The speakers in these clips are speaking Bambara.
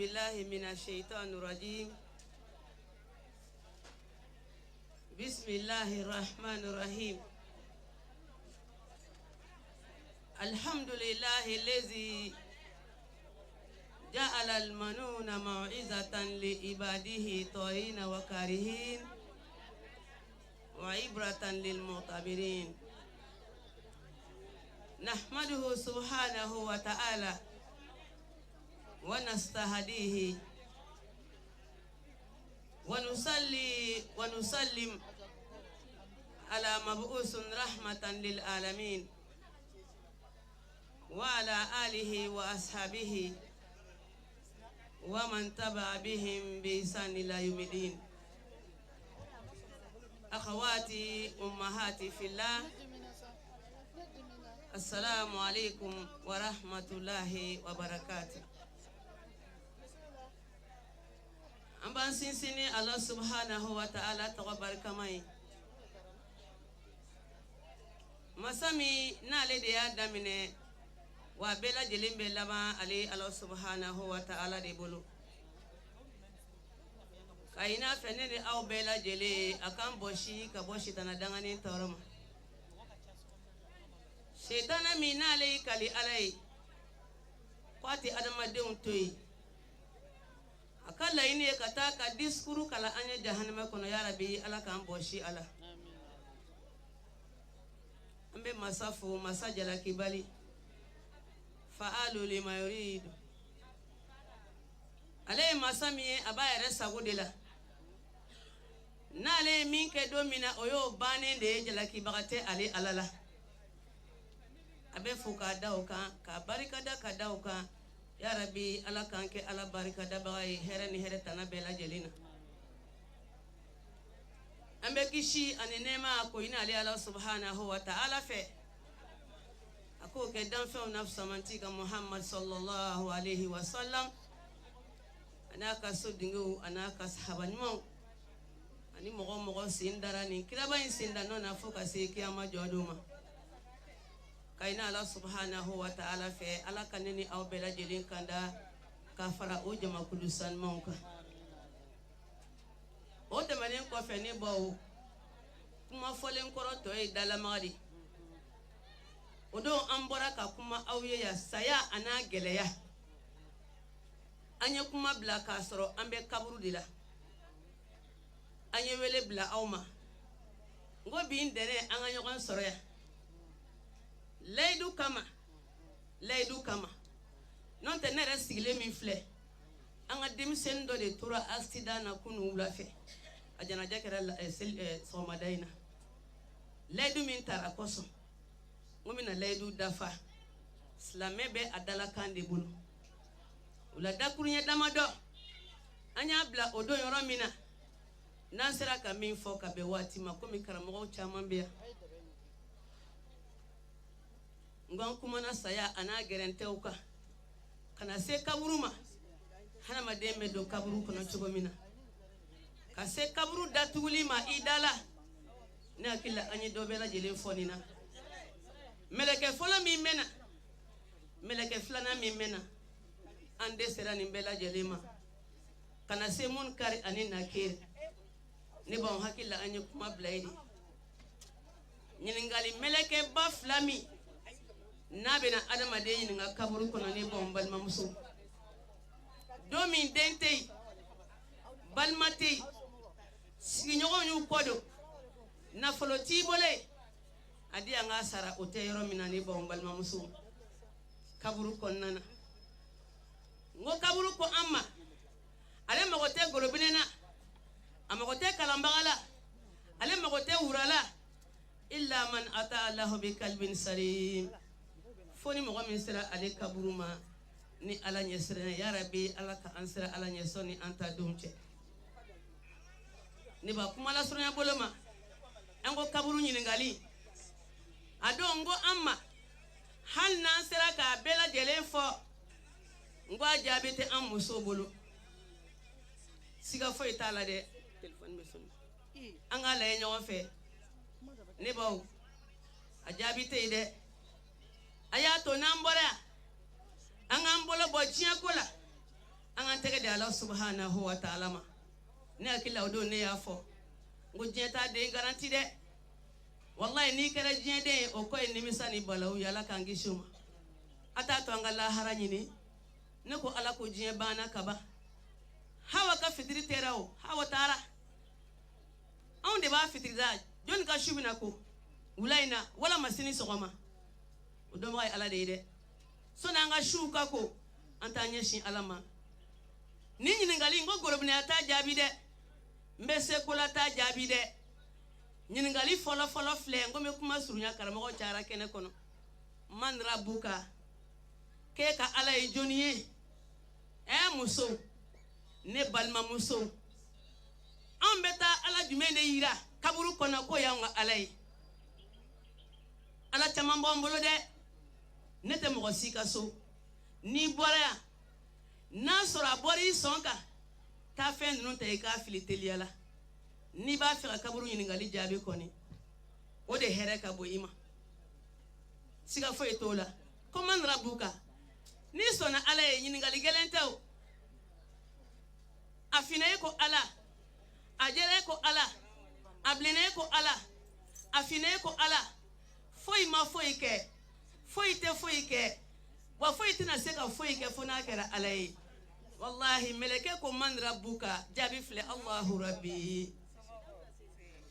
بالله من الشيطان الرجيم بسم الله الرحمن الرحيم الحمد لله الذي جعل المنون موعظة لعباده طائعين وكارهين وعبرة للمعتبرين نحمده سبحانه وتعالى ونستهديه ونصلي ونسلم على مبعوث رحمة للعالمين وعلى آله وأصحابه ومن تبع بهم بإحسان إلى يوم الدين. أخواتي أمهاتي في الله السلام عليكم ورحمة الله وبركاته. Amban sinsini Allah subhanahu wa ta'ala tabaraka mai masami na le de ya damine wa bela jelimbe lama ali Allah subhanahu wa ta'ala de bolo kaina fene de aw bela jele akan boshi ka boshi tana dangane toroma shaytana mina le kali alai kwati adama de untoi akala ini kata ka diskuru kala anya jahannama kono ya rabbi ala kan boshi ala ambe masafu masajala kibali fa'alu lima yuridu ale masami abaya resa godela nale minke domina oyo bane de jala kibagate ale alala abe fuka dauka ka barikada ka dauka ya rabbi ala kanke ala barika dabai herani heretana bela jelina ambe kishi anenema ko ina ali Allah subhanahu wa ta'ala fe ako ke dan fe nafsa mantika Muhammad sallallahu alaihi wasallam anaka sodingo anaka sahabani mo ani mogo sindara ni kiraba insinda nona foka se kiyama joduma kaina Allah subhanahu wa ta'ala fe ala kaneni aw bela jelin kanda kafara o jama kulusan monka o temanen ko fe ni bawo kuma folen koroto e dalamari odo ambora ka kuma awye ya saya ana geleya anya kuma bla ka soro ambe kaburu dila anya wele bla awma ngo bi ndere anga nyokan soro ya Leidu kama non te nere sigle min fle anga dimsen do de tura accident na kunu wula fe ajana jakera so madaina leidu min tara koso ngomina leidu dafa slame be adala kande bulu ula dakurunya damado anya bla odo yoro mina nansera ka min fo ka be wati makomi karamo chama biya ngon kuma na saya ana gerente uka kana se kaburuma hana mademe do kaburu kono chogomina ka se kaburu datuli ma idala na kila anyi do bela jele fonina meleke fola mi mena meleke flana mi mena ande sera ni bela jele ma kana se mun kari ani nakir ni bon hakila anyi kuma blaidi nyiningali meleke ba flami nabena adama de yin nga kaburu kono ni bombal mamusu domi dente balmati signyo nyu kodo na foloti bole adi nga sara oteyro minani bombal mamusu kaburu konnana ngo kaburu ko amma ale magote gorobinena amagote kalambagala ale magote urala illa man ata Allah bi kalbin salim foni mo min sira ale kaburuma ni ala nyesira ya rabbi ala ka ansira ala nyesoni anta dumche ni ba kuma la surnya boloma ango kaburu nyiningali ado ngo amma hal nan sira ka bela jele fo ngo ajabete am muso bolo siga fo itala de telephone me son anga la nyo fe ni ba ajabite ide ayato nambora angambolo bochia kola anga tege de Allah subhanahu wa ta'ala ma ne akila odo ne ya fo ngo jenta de garanti de wallahi ni kera jende o ko en nimisa ni balawu yala kangi shuma ata to ngala haranyini ne ko ala ko jiye bana kaba hawa ka fitri terao hawa tara on de ba fitri da jon ka shubina ko ulaina wala masini sogoma odo mai ala de so na nga shuka ko antanya shin alama ninyi ningali ngo gorobni ata jabi de mbese kola ta jabi de nyingali folo fle ngo me kuma surunya karamo cara kene kono man rabuka ke ka ala e joniye muso ne balma muso an beta ala jumene yira kaburu kono ko ya nga ala yi ala chamambo mbolo de nete mo sika so ni bora na sora bori sonka ta fen non te ka filiteliala ni ba fira kaburu nyingali jabe koni o de here ka bo ima siga fo etola koman rabuka ni sona ala e nyingali gelentao afine ko ala ajere ko ala ablene ko ala afine ko ala foi ma foi ke foi ke wa foi tina seka foi ke fona kera alai wallahi meleke ko man rabbuka jabi fle Allahu rabbi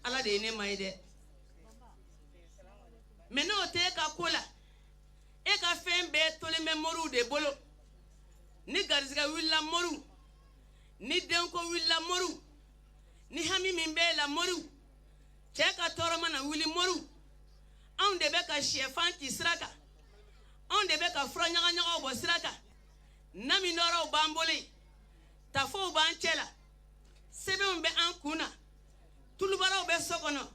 ala de ne maide meno te ka kola e ka fen be tole memoru de bolo ni garzga willa moru ni denko willa moru ni hami min be la moru che ka toro mana wili moru on de be ka chefan ti sraka on de be ka franya nya obo sraka nami noro bambole tafo banchela sebe on be an kuna tulubara be sokono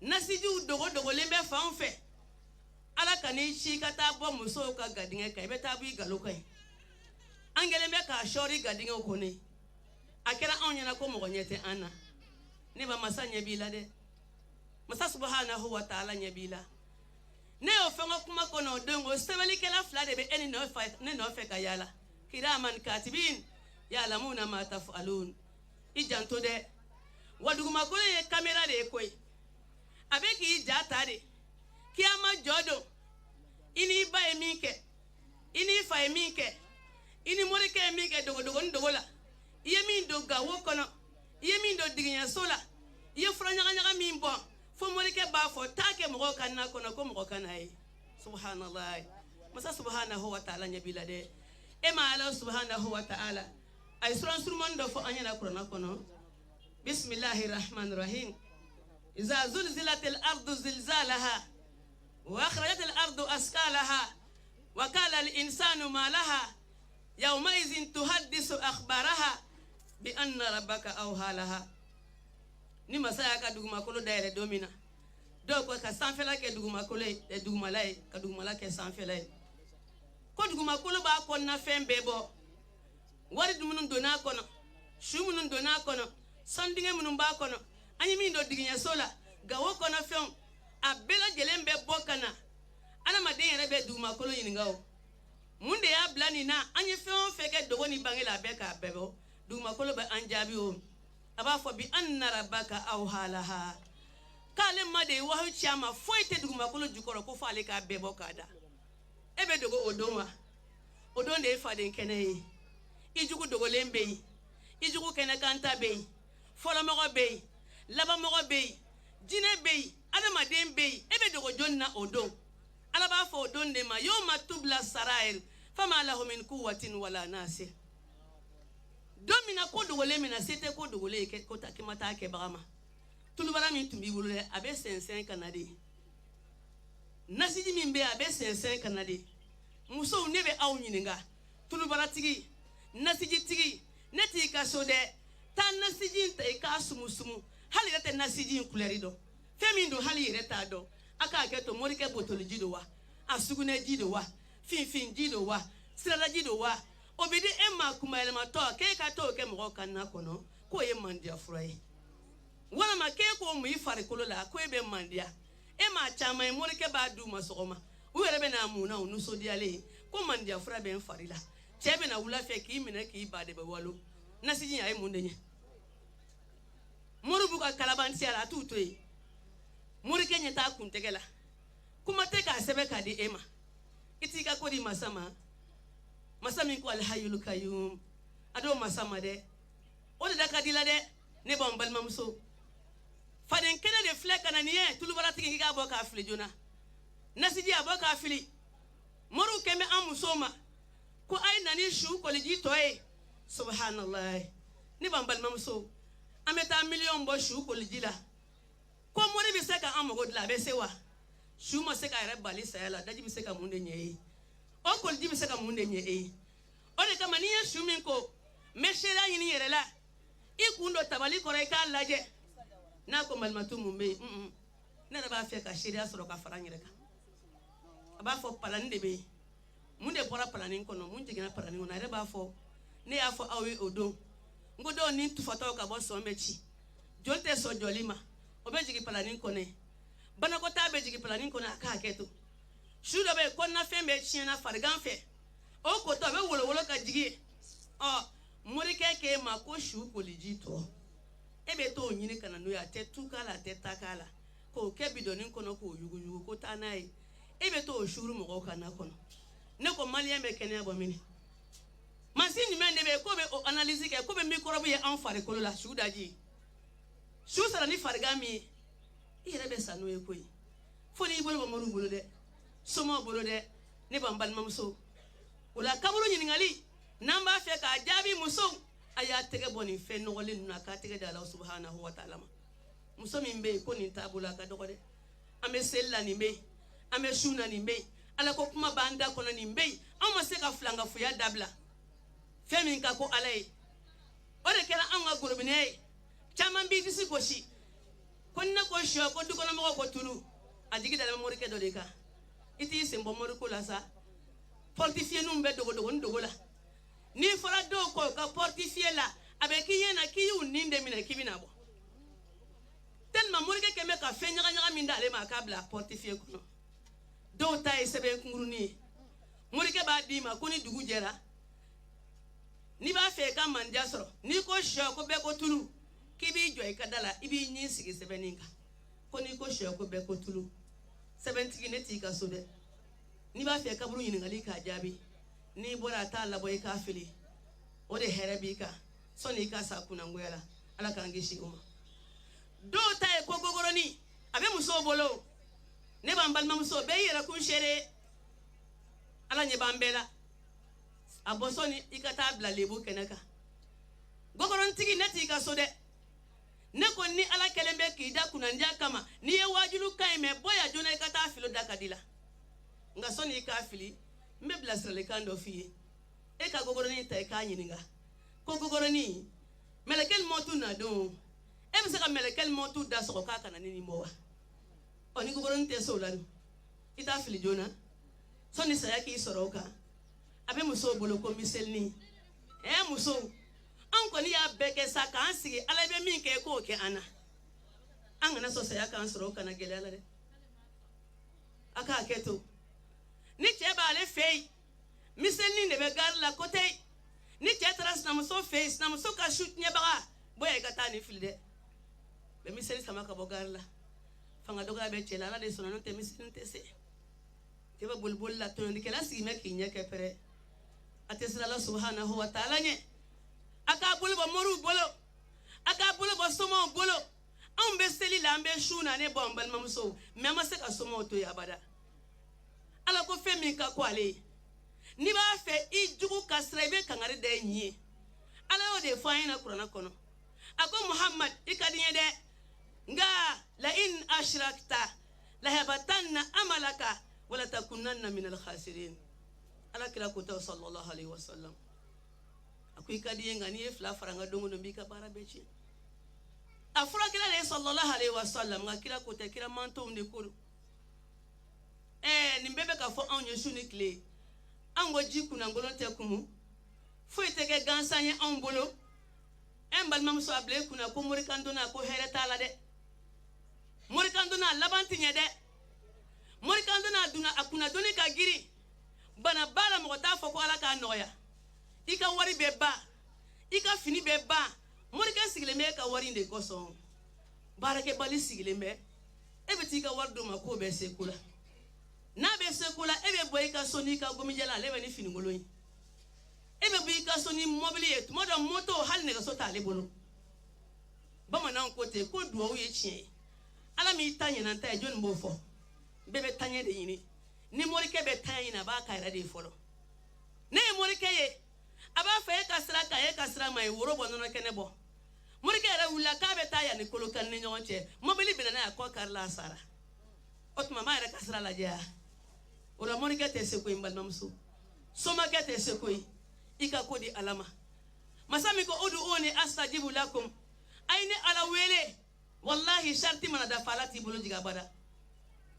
nasiju dogo lembe fa on fe ala kani shi kata bo muso ka gadinge kai beta bu galo kai angele me ka shori gadinge ko ne akira on yana ko mo nyete ana ne ba masanya bila de masa subhanahu wa ta'ala nyabila ne ofengo kuma kono dongo sebeli kala flade be eni no fe kayala kiraman katibin ya'lamuna ma taf'alun ijanto de waduguma ko ye camera de koy abeki jata de kiama jodo ini ba emike ini fa emike ini morike emike dogo la yemi do gawo kono yemi do diginya sola ye franya nya mi bon fo morike ba fo take mo kan na kono ko mo kan ay subhanallah masa subhanahu wa ta'ala nyabila de e ma ala subhanahu wa ta'ala ay suran surman do fo anya na kono kono bismillahir rahmanir rahim iza zulzilatil ardu zilzalaha wa akhrajatil ardu asqalaha wa qala al insanu ma laha yawma idhin tuhaddisu akhbaraha bi anna rabbaka awhalaha ni masaya ka duguma kolo daire domina do ko ka sanfela ke duguma kolo e duguma lay ka duguma la ke sanfela ko duguma kolo ba ko na fembe bo wari dumunun dona kono shumunun dona kono sandinge munun ba kono anyi mi do diginya sola gawo kono fen abela jelembe bokana ana maden rebe duguma kolo yingawo munde ya blani na anyi fen feke dogo ni bangela beka bebo duguma kolo ba anjabi o aba fo bi anna rabbaka awhalaha kale made wa chiama foite duguma kolo jukoro ko fale ka bebo kada ebe dogo odonwa odonde fa den kene ijugu dogo lembe ijugu kene kanta be fola mo be laba mo be jine be adama den be ebe dogo jonna odon ala ba fo odon de ma yoma tubla sarair fama lahu min quwwatin wala nasir domina ko dogole mina sete ko dogole ke ko takimata ke bagama tulubara min tumbi bulule abe sensen kanade nasiji min be abe sensen kanade muso nebe aw nyininga tulubara tigi nasiji tigi neti ka sode tan nasiji ta ka sumusumu hali rete nasiji kuleri do femi do hali reta do aka ke to morike botoli jido wa asugune jido wa finfin jido wa sirada jido wa obidi emma kuma elma to ke ka to ke mo kan na kono ko ye mandia froy wala ma ke ko mu ifari kolo la ko ebe mandia emma chama e morike ba du masoma u rebe na mu na unu so diale ko mandia froy ben farila chebe na wula fe ki mine ki ba de be walo nasiji ay mundenye muru buka kalaban siala tutoy muri kenye ta kuntegela kuma te ka sebe ka di ema itika ko di masama ko alhayyul kayyum ado masama de o de dakadila de ne bombal mamso faden kene de fleka na niye tulu barati ki ga boka afli jona nasiji aboka afli muru keme amusoma ko ay nani shu ko liji toy subhanallah ni bombal mamso ameta million bo shu ko liji la ko mori bi se ka amogo la be sewa shu mo se ka re bali sayala daji bi se ka munde nye o ko liji bi se ka munde nye o de kama niye shu min ko meshera yini yere la ikundo tabali ko re ka laje na ko malmatu mumbe na ba fe ka sheria soro ka faranyere ka aba fo palani de be munde pora palani ko no munje gina palani ko na re ba fo ne ya fo awe odo ngodo ni tufato ka bo so mechi jolte so jolima obeji ki palani ko ne bana ko ta beji ki palani ko na ka keto shudo be ko na fe me chi na fargan fe o ko to be wolo wolo ka jigi o muri ke ma ko shu ko lijito ebe to nyini kana no ya te tukala te takala ko ke bidoni ko no ko yugu yugu ko tanai ebe to shuru mo ko kana kono ne ko mali me kene abomini masini mende be ko be analyse ke ko be microbe ye en fare ko la shudaji shu sara ni fargami ire be sanu e koyi foni bolo mo bolo de somo bolo de ne bambal mamso wala kabulu nyini ngali namba fe ka jabi muso aya tege boni fe no wole nuna ka tege da Allah subhanahu wa ta'ala muso min be ko ni tabula ka dogode ame sella ni be ame shuna ni be ala ko kuma banda ko ni be amma se ka flanga fu ya dabla fe min ka ko alai ore kala an ga gurbine chaman bi disi ko shi konna ko sho ko du ko na mo ko tulu adigi da mo rike do de ka iti sembo mo ko la sa fortifier numbe dogo dogo ndogo la ni fara do ko ka fortifier la avec yena ki yu ninde mina kibina bo tellement mo rike keme ka fe nyaga nyaga min dale ma ka bla fortifier ko no do tay sebe nguruni mo rike ba di ma ko ni dugu jera ni ba fe ka manja soro ni ko sho ko be ko tulu kibi joy kadala ibi nyi sigi sebeninga ko ni ko sho ko be ko tulu 70 ne ti ka so de ni ba fe ka buru yin ngali ka jabi ni bora ta la boy ka fili o de herebi ka so ni ka sa kuna ngoyala ala ka ngishi uma do ta e ko gogoro ni abe muso bolo ne bambal mamso be yera kun shere ala nye bambela abosoni ikata bla lebu kenaka gogoron tigi neti ka so de ne ko ni ala kelembe ki da kuna nja kama ni ye wajulu kai me boya jona ikata filo dakadila nga soni ka fili me bla srele kando fi e ka gogoroni ta ka nyininga ko gogoroni melekel motu na do e bi se ka melekel motu da so ka kana ni mowa oni gogoroni te so lanu ita fili jona soni sayaki soroka abe muso bolo ko miselni muso an ko ni ya beke saka an sigi ala be min ke ko ke ana an na so sayaka an soroka na gele ala de aka keto ni che ba le fei miselni ne be gar la côté ni che tras na muso face na muso ka shoot nye baga boye ga tani filde be miselni sama ka bogar la fanga doga be che la de sono te miselni te se te ba bulbul la to ni kala si me kinya ke pere atesra la subhanahu wa ta'ala nye aka bulbo moru bolo aka bulbo somo bolo an be seli la an be shuna ne bombal mamso me ma se ka somo to ya bada ala ko fe min ka ko ale ni ba fe ijugu kasrebe kangare de nyi ala o de fa ina qur'ana kono ako muhammad ikadiye de nga la in ashrakta la habatanna amalaka wala takunanna min al khasirin ala kila ko ta sallallahu alaihi wasallam ako ikadiye ngani e fla faranga dongo no mbika bara bechi afura kila le sallallahu alaihi wasallam ngakila ko ta kila manto mde ko ni mbebe ka fo an yesu ni kle an go ji kuna ngolo te kumu fo ite ke gansanye an bolo en bal mam so able kuna ko mori kandona ko hereta la de mori kandona labanti nye de mori kandona duna akuna doni ka giri bana bala mo ta fo ko ala ka noya ika wari beba ika fini beba morike sigileme ka wari de koson barake bali sigileme ebeti ka wardo mako be sekula na be sekula ebe boy ka soni ka gomijala lebe ni fini ngoloyi ebe boy ka soni mobilier modo moto hal ne ka sota le bolo bama nan kote ko duwo ye chie ala mi tanye nan tay jon mo fo bebe tanye de yini ni morike be tanye na ba ka ira de folo ne morike ye aba fa e kasra mai woro bono no kenebo morike era wula ka be taya ni kolokan ni nyonche mobili bina na ko karla sara otuma ma era kasra la ja ora morike te se ko imbal mamsu soma ke te se ko ika kodi alama masami ko udu oni astajibu lakum aini ala wele wallahi sharti mana da falati bulu jiga bada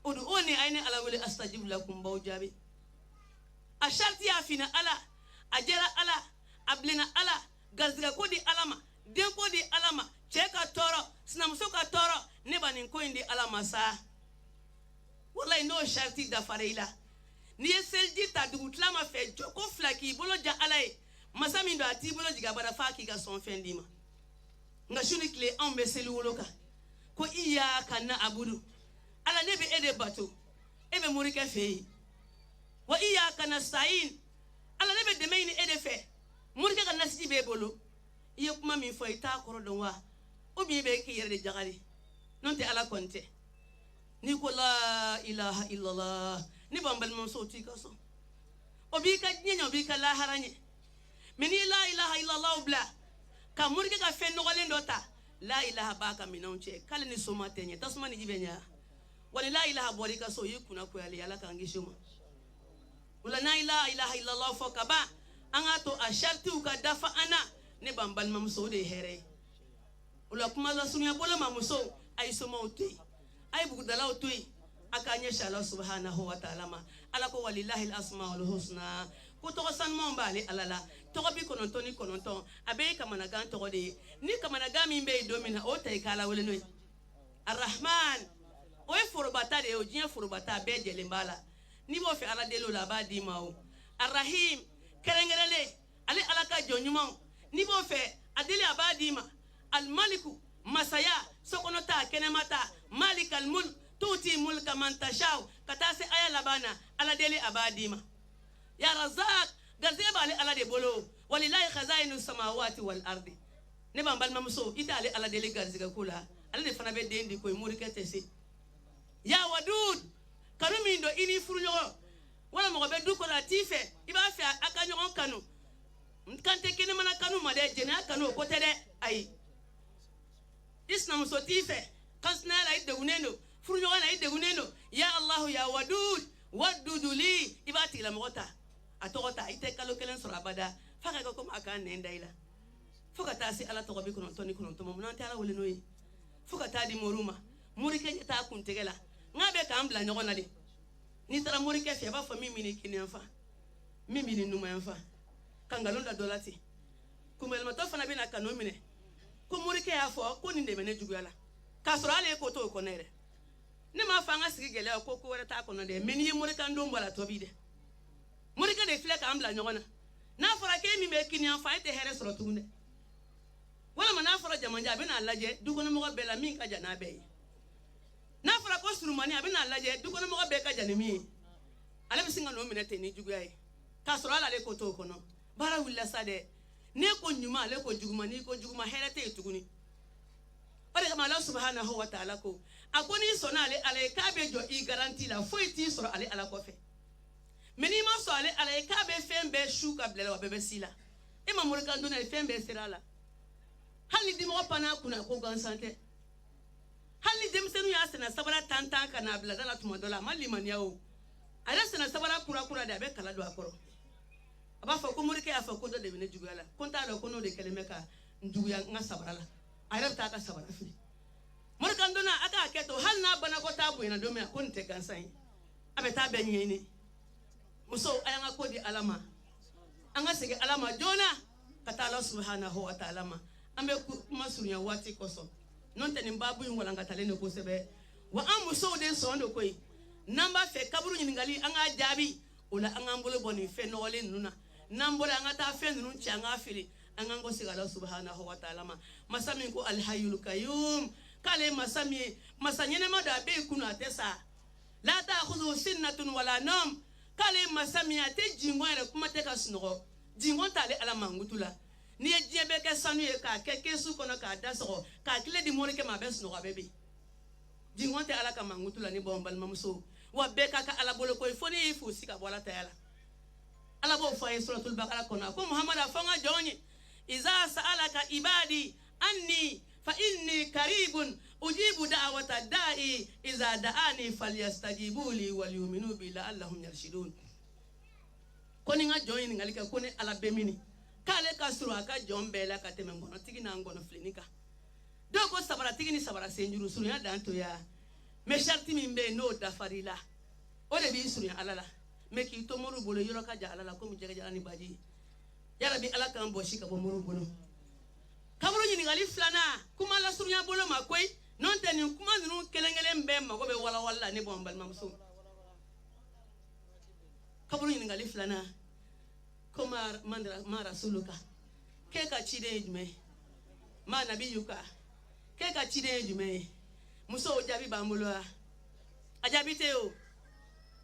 udu oni aini ala wele astajibu lakum bawjabi a sharti afina ala ajera ala ablina ala gazga kodi alama den kodi alama cheka toro sinamso ka toro ne banin ko indi alama sa wallahi no sharti da fareila ni selji ta du tlama fe joko flaki bolo ja alai masami ndo ati bolo jiga bada faki ga son fendima nga shuni kle an be selu woloka ko iya kana abudu ala ne be ede bato ebe murike fe wa iya kana sa'in ala ne be demaini ede fe murike kana siji be bolo iye kuma min fo ita koro don wa obi be ke yerde jagali non te ala konte ni ko la ilaha illallah ni bambal mon so ti kaso obi ka nyenyo bi ka la haranye mini la ilaha illallah bla ka murike ka fe nogalen dota la ilaha baka minonche kale ni soma tenye tasuma ni jibenya wala la ilaha borika so yikuna ko yali ala ka ngishuma wala la ilaha illallah fo ka ba anga to asharti uka dafa ana ne bambal mamso de here wala kuma la sunya bola mamso ay soma uti ay bugdala uti akanya shala subhanahu wa ta'ala ma ala ko walillahi al-asmaul husna ko to san mon bale alala to bi konon toni konon ton abe kamana gan to de ni kamana gami be domina o tay kala wele noy arrahman o e forobata de o jien forobata be jele mbala ni bo fi ala delo la ba di mawo arrahim kerengerele ale alaka jonyuma ni bo fe adele abadi ma al maliku masaya sokonota kenemata malik al mulk tuti mulka man tashaw katase aya labana ala dele abadima ya razak gazeba ale ala de bolo walillahi khazainu samawati wal ardi ne bambal mamso itale ala dele garziga kula ala de fana be dendi koy murikete se ya wadud kanumi ndo ini furnyo wala mo be du ko latife iba fi akanyo on kanu kante kene mana kanu made jena kanu ko tede ay islam so tife kasna la ide uneno furnyo na ide uneno ya allah ya wadud wadudu li ibati la mota atogota ite kalo kelen sura bada faka ko ma kan nenda ila fuka tasi ala to bi kono toni kono to mo nante ala wole noyi fuka tadi moruma murike ta kun tegela ngabe ka ambla nyogo na de ni tara murike fe ba fa mimi ni kinenfa mimi ni numa enfa kangalonda dolati kumel mato fana bina kanomine ko murike ya fo ko ni de mene jugala ka sura ale ko to ko nere ne ma fa nga sigi gele ko ko wala ta ko no de meni murika ndo mbala to bi de murika de fle ka ambla nyogo na fara ke mi me kinenfa ite here soro tunde wala mana fara jamanja bina laje dugo no mo bela min ka jana be na fara ko surumani abina laje dugo no mo be ka jana mi ale bisinga no minete ni juguyaye ka soro ala le ko to ko no bara willa sade ne ko nyuma le ko juguma ni ko juguma herete tuguni ore kama Allah subhanahu wa ta'ala ko akoni sonale ale ka be jo i garanti la foiti soro ale ala ko fe meni ma so ale ka be fembe shuka blela wa bebe sila e ma murika ndona fembe sirala hali di mo pana kuna ko gansante hali dem senu ya sena sabara tantan kana bla dala tuma dola mali man yawo ala sena sabara kura da be kala do akoro aba fa ko murike afa ko do de bene jugala konta do ko no de keleme ka njuya nga sabara la ayra ta ka sabara fi murika ndona aka keto hal na bana ko tabu ina do me ko nte gansan abe ta be nyeni muso ayanga ko di alama anga sege alama jona kata Allah subhanahu wa ta'ala ma ambe kuma sunya wati koso non tani babu yin walanga talene ko sebe wa amuso de sondo koy namba fe kaburu nyingali anga jabi ola anga mbolo boni fe no wale nuna nambola ngata fen nun changa fili angango sigala subhanahu wa ta'ala masami ko alhayyul qayyum kale masami masanyene mada be kuna tesa la ta'khudhu sinnatun wala nawm kale masami ate jingo ere kuma te ka sunogo jingo tale ala mangutula ni e jebe ke sanu e ka ke su kono ka daso ka kile di mori ke ma be sunogo bebe jingo te ala ka mangutula ni bombal mamso wa be ka ala bolo ko ifoni ifu sika bola tayala ala bo fa suratul baqara kona ko muhammad afanga jonye iza sa'alaka ibadi anni fa inni karibun ujibu da'wata da'i iza da'ani falyastajibu li wal yu'minu bi la'allahum yarshidun koni nga join ngalika koni ala bemini kale ka suru aka jombe la ka teme ngono tigi na ngono flinika doko sabara tigi ni sabara senjuru suru ya danto ya me sharti mimbe no dafarila o de bi suru ya alala me ki to moru bolo yoro ka ja alala ko mu jega jala ni baji yara bi ala kan boshi ka bo moru bolo kaburu ni ngali flana kuma la suru ya bolo makoy non teni kuma nunu kelengele mbe mago be wala wala ni bombal mamso kaburu ni ngali flana kuma mandra ma rasuluka ke ka chide jume ma nabi yuka ke ka chide jume muso jabi bambulo ajabi teo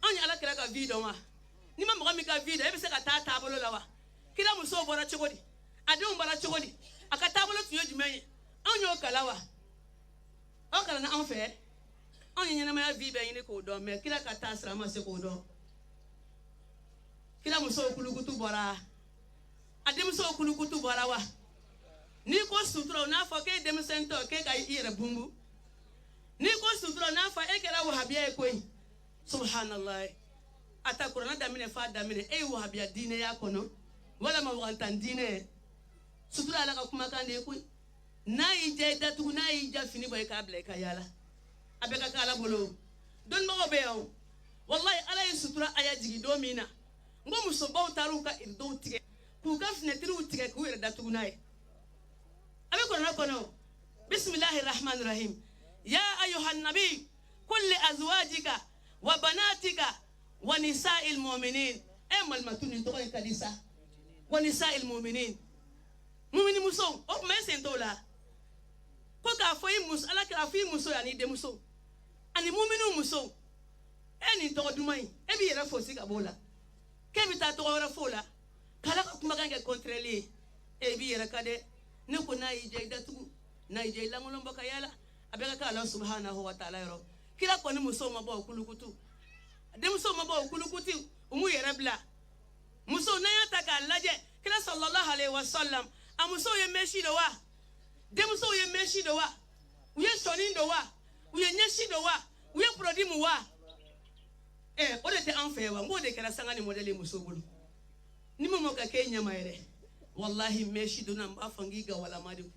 anya ala kira ka video ma ni ma mo mi ka video e be se ka ta bolo lawa kira muso bora chogodi ade bora chogodi aka ta bolo tuyo jume anyo kalawa o kala na anfe anya nyana ma video yin ko do me kira ka ta sra ma se ko do kila muso kulukutu bora ade muso kulukutu bora wa ni ko sutura na fa ke dem sento ke ka ire bumbu ni ko sutura na fa e kera wahabia e koi subhanallah ata qur'an da mine fa da mine e wahabia dine ya kono wala ma wantan dine sutura la ka kuma kan de koi na ije datu na ije fini boy ka ble ka yala abeka kala bolo don mo be o wallahi ala sutura aya jigi do mina ngo muso baw taruka irdo tige ku ka fnetiru tige ku irda tugunay abe ko na kono bismillahir rahmanir rahim ya ayuhan nabi kulli azwajika wa banatika wa nisa'il mu'minin emal matuni to ko kadisa wa nisa'il mu'minin mu'mini muso o me sentola ko ka foyi muso ala ka foyi muso ya ni de muso ani mu'minu muso eni to dumai e bi yera fosi ka bola kebita to ora fola kala kuma gange contrôler e bi yera kade ne ko na ije datu na ije langolo mboka yala abeka ka Allah subhanahu wa ta'ala yoro kila ko ni muso mabo kulukutu de muso mabo kulukuti umu yera bla muso na yata ka laje kila sallallahu alaihi wasallam amuso ye meshi do wa de muso ye meshi do wa uye soni do wa uye nyeshi do wa uye produit mu wa o de te anfe wa ngo de kala sanga ni modele musobulu ni mo ka kenya mayre wallahi meshi duna mbafangi ga wala madu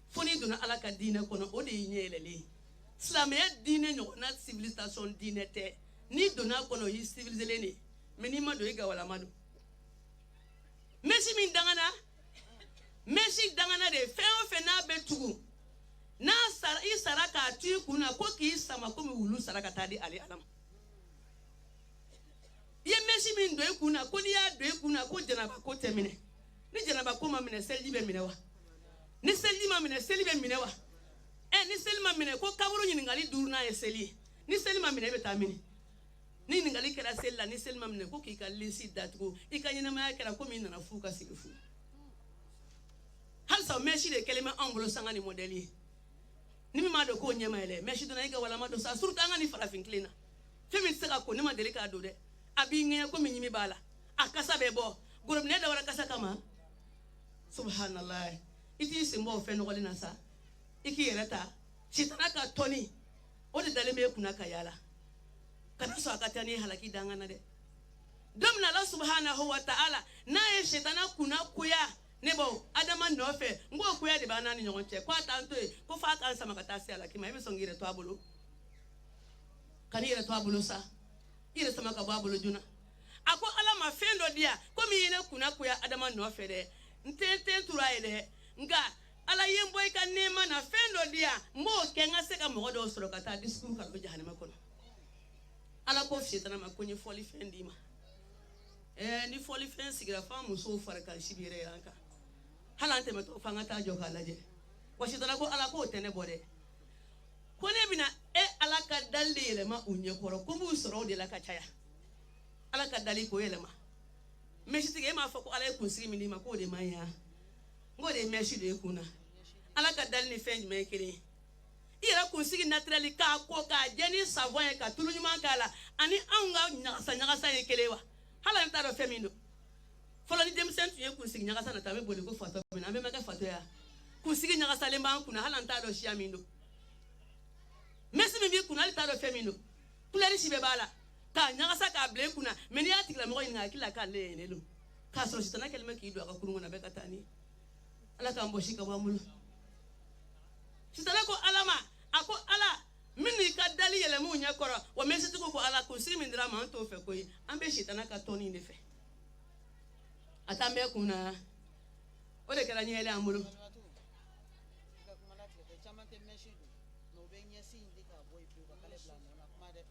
foni duna ala ka dina kono o de nyelele islam ya dine nyo na civilisation dine te ni duna kono yi civilisele me ni mado ga wala madu meshi min dangana de fe na betugu na saraka tu kuna ko ki sama ko mi wulu saraka tadi ali alam ye meshi min do ekuna ko ni ya do ekuna ko janaba ko temine ni janaba ko ma mine selji be mine wa ni selji ma mine seli be mine wa ni seli ma mine ko kaburu ni ngali durna e seli ni seli ma mine be tamini ni ngali kera sella ni seli ma mine ko ki kalisi datgo ikanyina ma kera ko min na fuka sigifu hal sa meshi de kelema anglo sanga ni modeli ni mi ma do ko nyema ele meshi do na iga wala ma do sa surta ngani farafin klina femi saka ko ni ma delika do de abinge ko minyimi bala akasa bebo gurum ne da wara kasa kama subhanallah iti simbo fe no golina sa iki yerata shitana ka toni o de dale me kuna kayala kana so akatani halaki dangana de domna Allah subhanahu wa ta'ala na ye shitana kuna kuya nebo adama no fe ngo kuya de banani nyonche kwa tanto ko fa kan sama katasi ala kima ebe songire to abulu kanire to abulu sa ire sama ka babulu juna ako ala ma fendo dia komi yene kuna kuya adama no fe de ntente tura ile nga ala yembo ka nema na fendo dia mo kenga seka mo do soro kata discours ka be jahannama kono ala ko fietana makonye foli fendi ma ni foli fen sigira fa muso farka shibire yanka halante meto fanga ta joka laje washitana ko ala ko tene bode ko ne bina ala ka dalile ma unye koro ko bu soro de la ka chaya ala ka dali ko yelema meshitige ma fa ko ala ko siri mini ma ko de manya ngode meshi de kuna ala ka dali ni fen me kire ira ko sigi naturally ka ko ka jeni savon ka tulu nyuma kala ani anga nyagasa yekelewa hala nta do femino folo ni demsen tuye ku sigi nyagasa na tabe boli ko fato bina be maka fato ya ku sigi nyagasa le mban kuna hala nta do shiamindo mesi mi bi kuna nta do femino kulari shibe bala ka nyagasa ka ble kuna meni ya tikla mo ina kila ka le nelo ka so sitana kelme ki do aka kurungo na be katani ala ka mboshi ka bamulu sitana ko alama ako ala mini ka dali yele mu nya koro wa mesi tuko ko ala ko siri mindira man to fe ko yi ambe sitana ka toni ne fe atambe kuna o de kala nyele amulu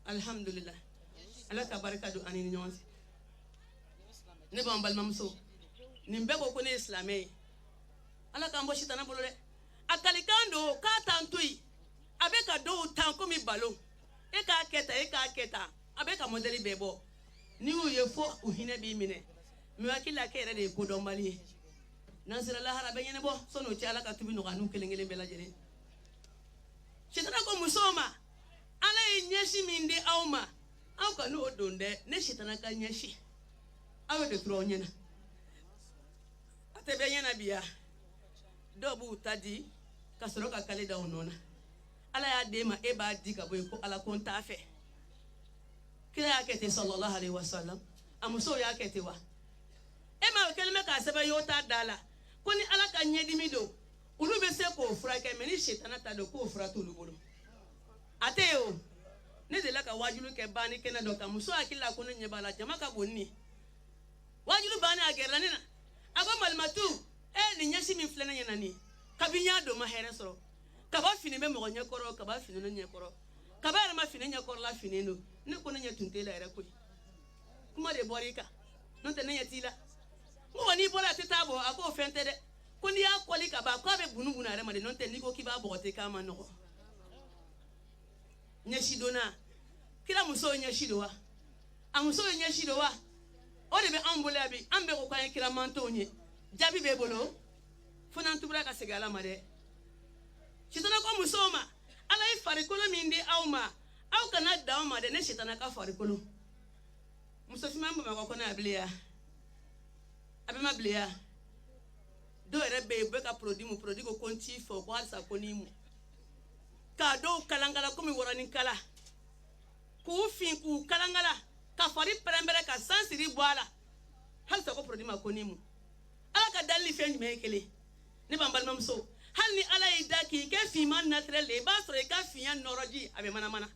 alhamdulillah ala ka baraka do anini nyonsi ne ba mbal mamso nimbe ko ne islamé ala ka mbo sitana bolo de akalikando ka tantui abeka do tanko mi balo e ka keta abeka modeli bebo ni u yefo uhine bi mine mi wakila kere de ko do mali nasira la harabe nyene bo sono ti ala ka tubi no kanu kelengele bela jere shitana ko musoma ala nyeshi minde awma aw ka no donde ne shitana ka nyeshi awe de tro nyena atebe nyena biya dobu tadi kasoro ka kale da onona ala ya dema e ba di ka boy ko ala konta fe kila yakete sallallahu alaihi wasallam amuso yakete wa e ma kelme ka sebe yota dala koni ala ka nyedi mido ulu be se ko fura ke meni shetana ta do ko fura to lubolo ateo ne de la ka wajulu ke bani kena do ka muso akila ko ne bala jama ka bonni wajulu bani agerla nina ago malmatu ni nyasi mi flena nyanani kabinya do ma here soro kaba fini be mo nya koro kaba fini no nya koro kaba ma fini nya koro la fini no ne ko nya tuntela era ko kuma de borika non te nya tila mo wani bola titabo ako fente de ko ni akoli kaba ko be bunu bunu are ma de non te ni ko kiba bote kama no nya shidona kila muso nya shidowa amuso nya shidowa o de be ambula bi ambe ko kan kila manto nye jabi be bolo fona ntubra ka segala mare shitana ko musoma ala i farikolo mindi awma aw kana dawma de ne shitana ka farikolo musofima mbo ma ko na abliya abema bliya do rebe be ka produit ko konti fo ko alsa ko nimu ka do kalangala ko mi worani kala ku fin ku kalangala ka fari prembere ka sansiri boala halsa ko produit ma ko nimu ala ka dalli feñ me kele ni bambal mamso hal ni ala idaki ke fi man naturel le ba so ka fi yan noroji abe mana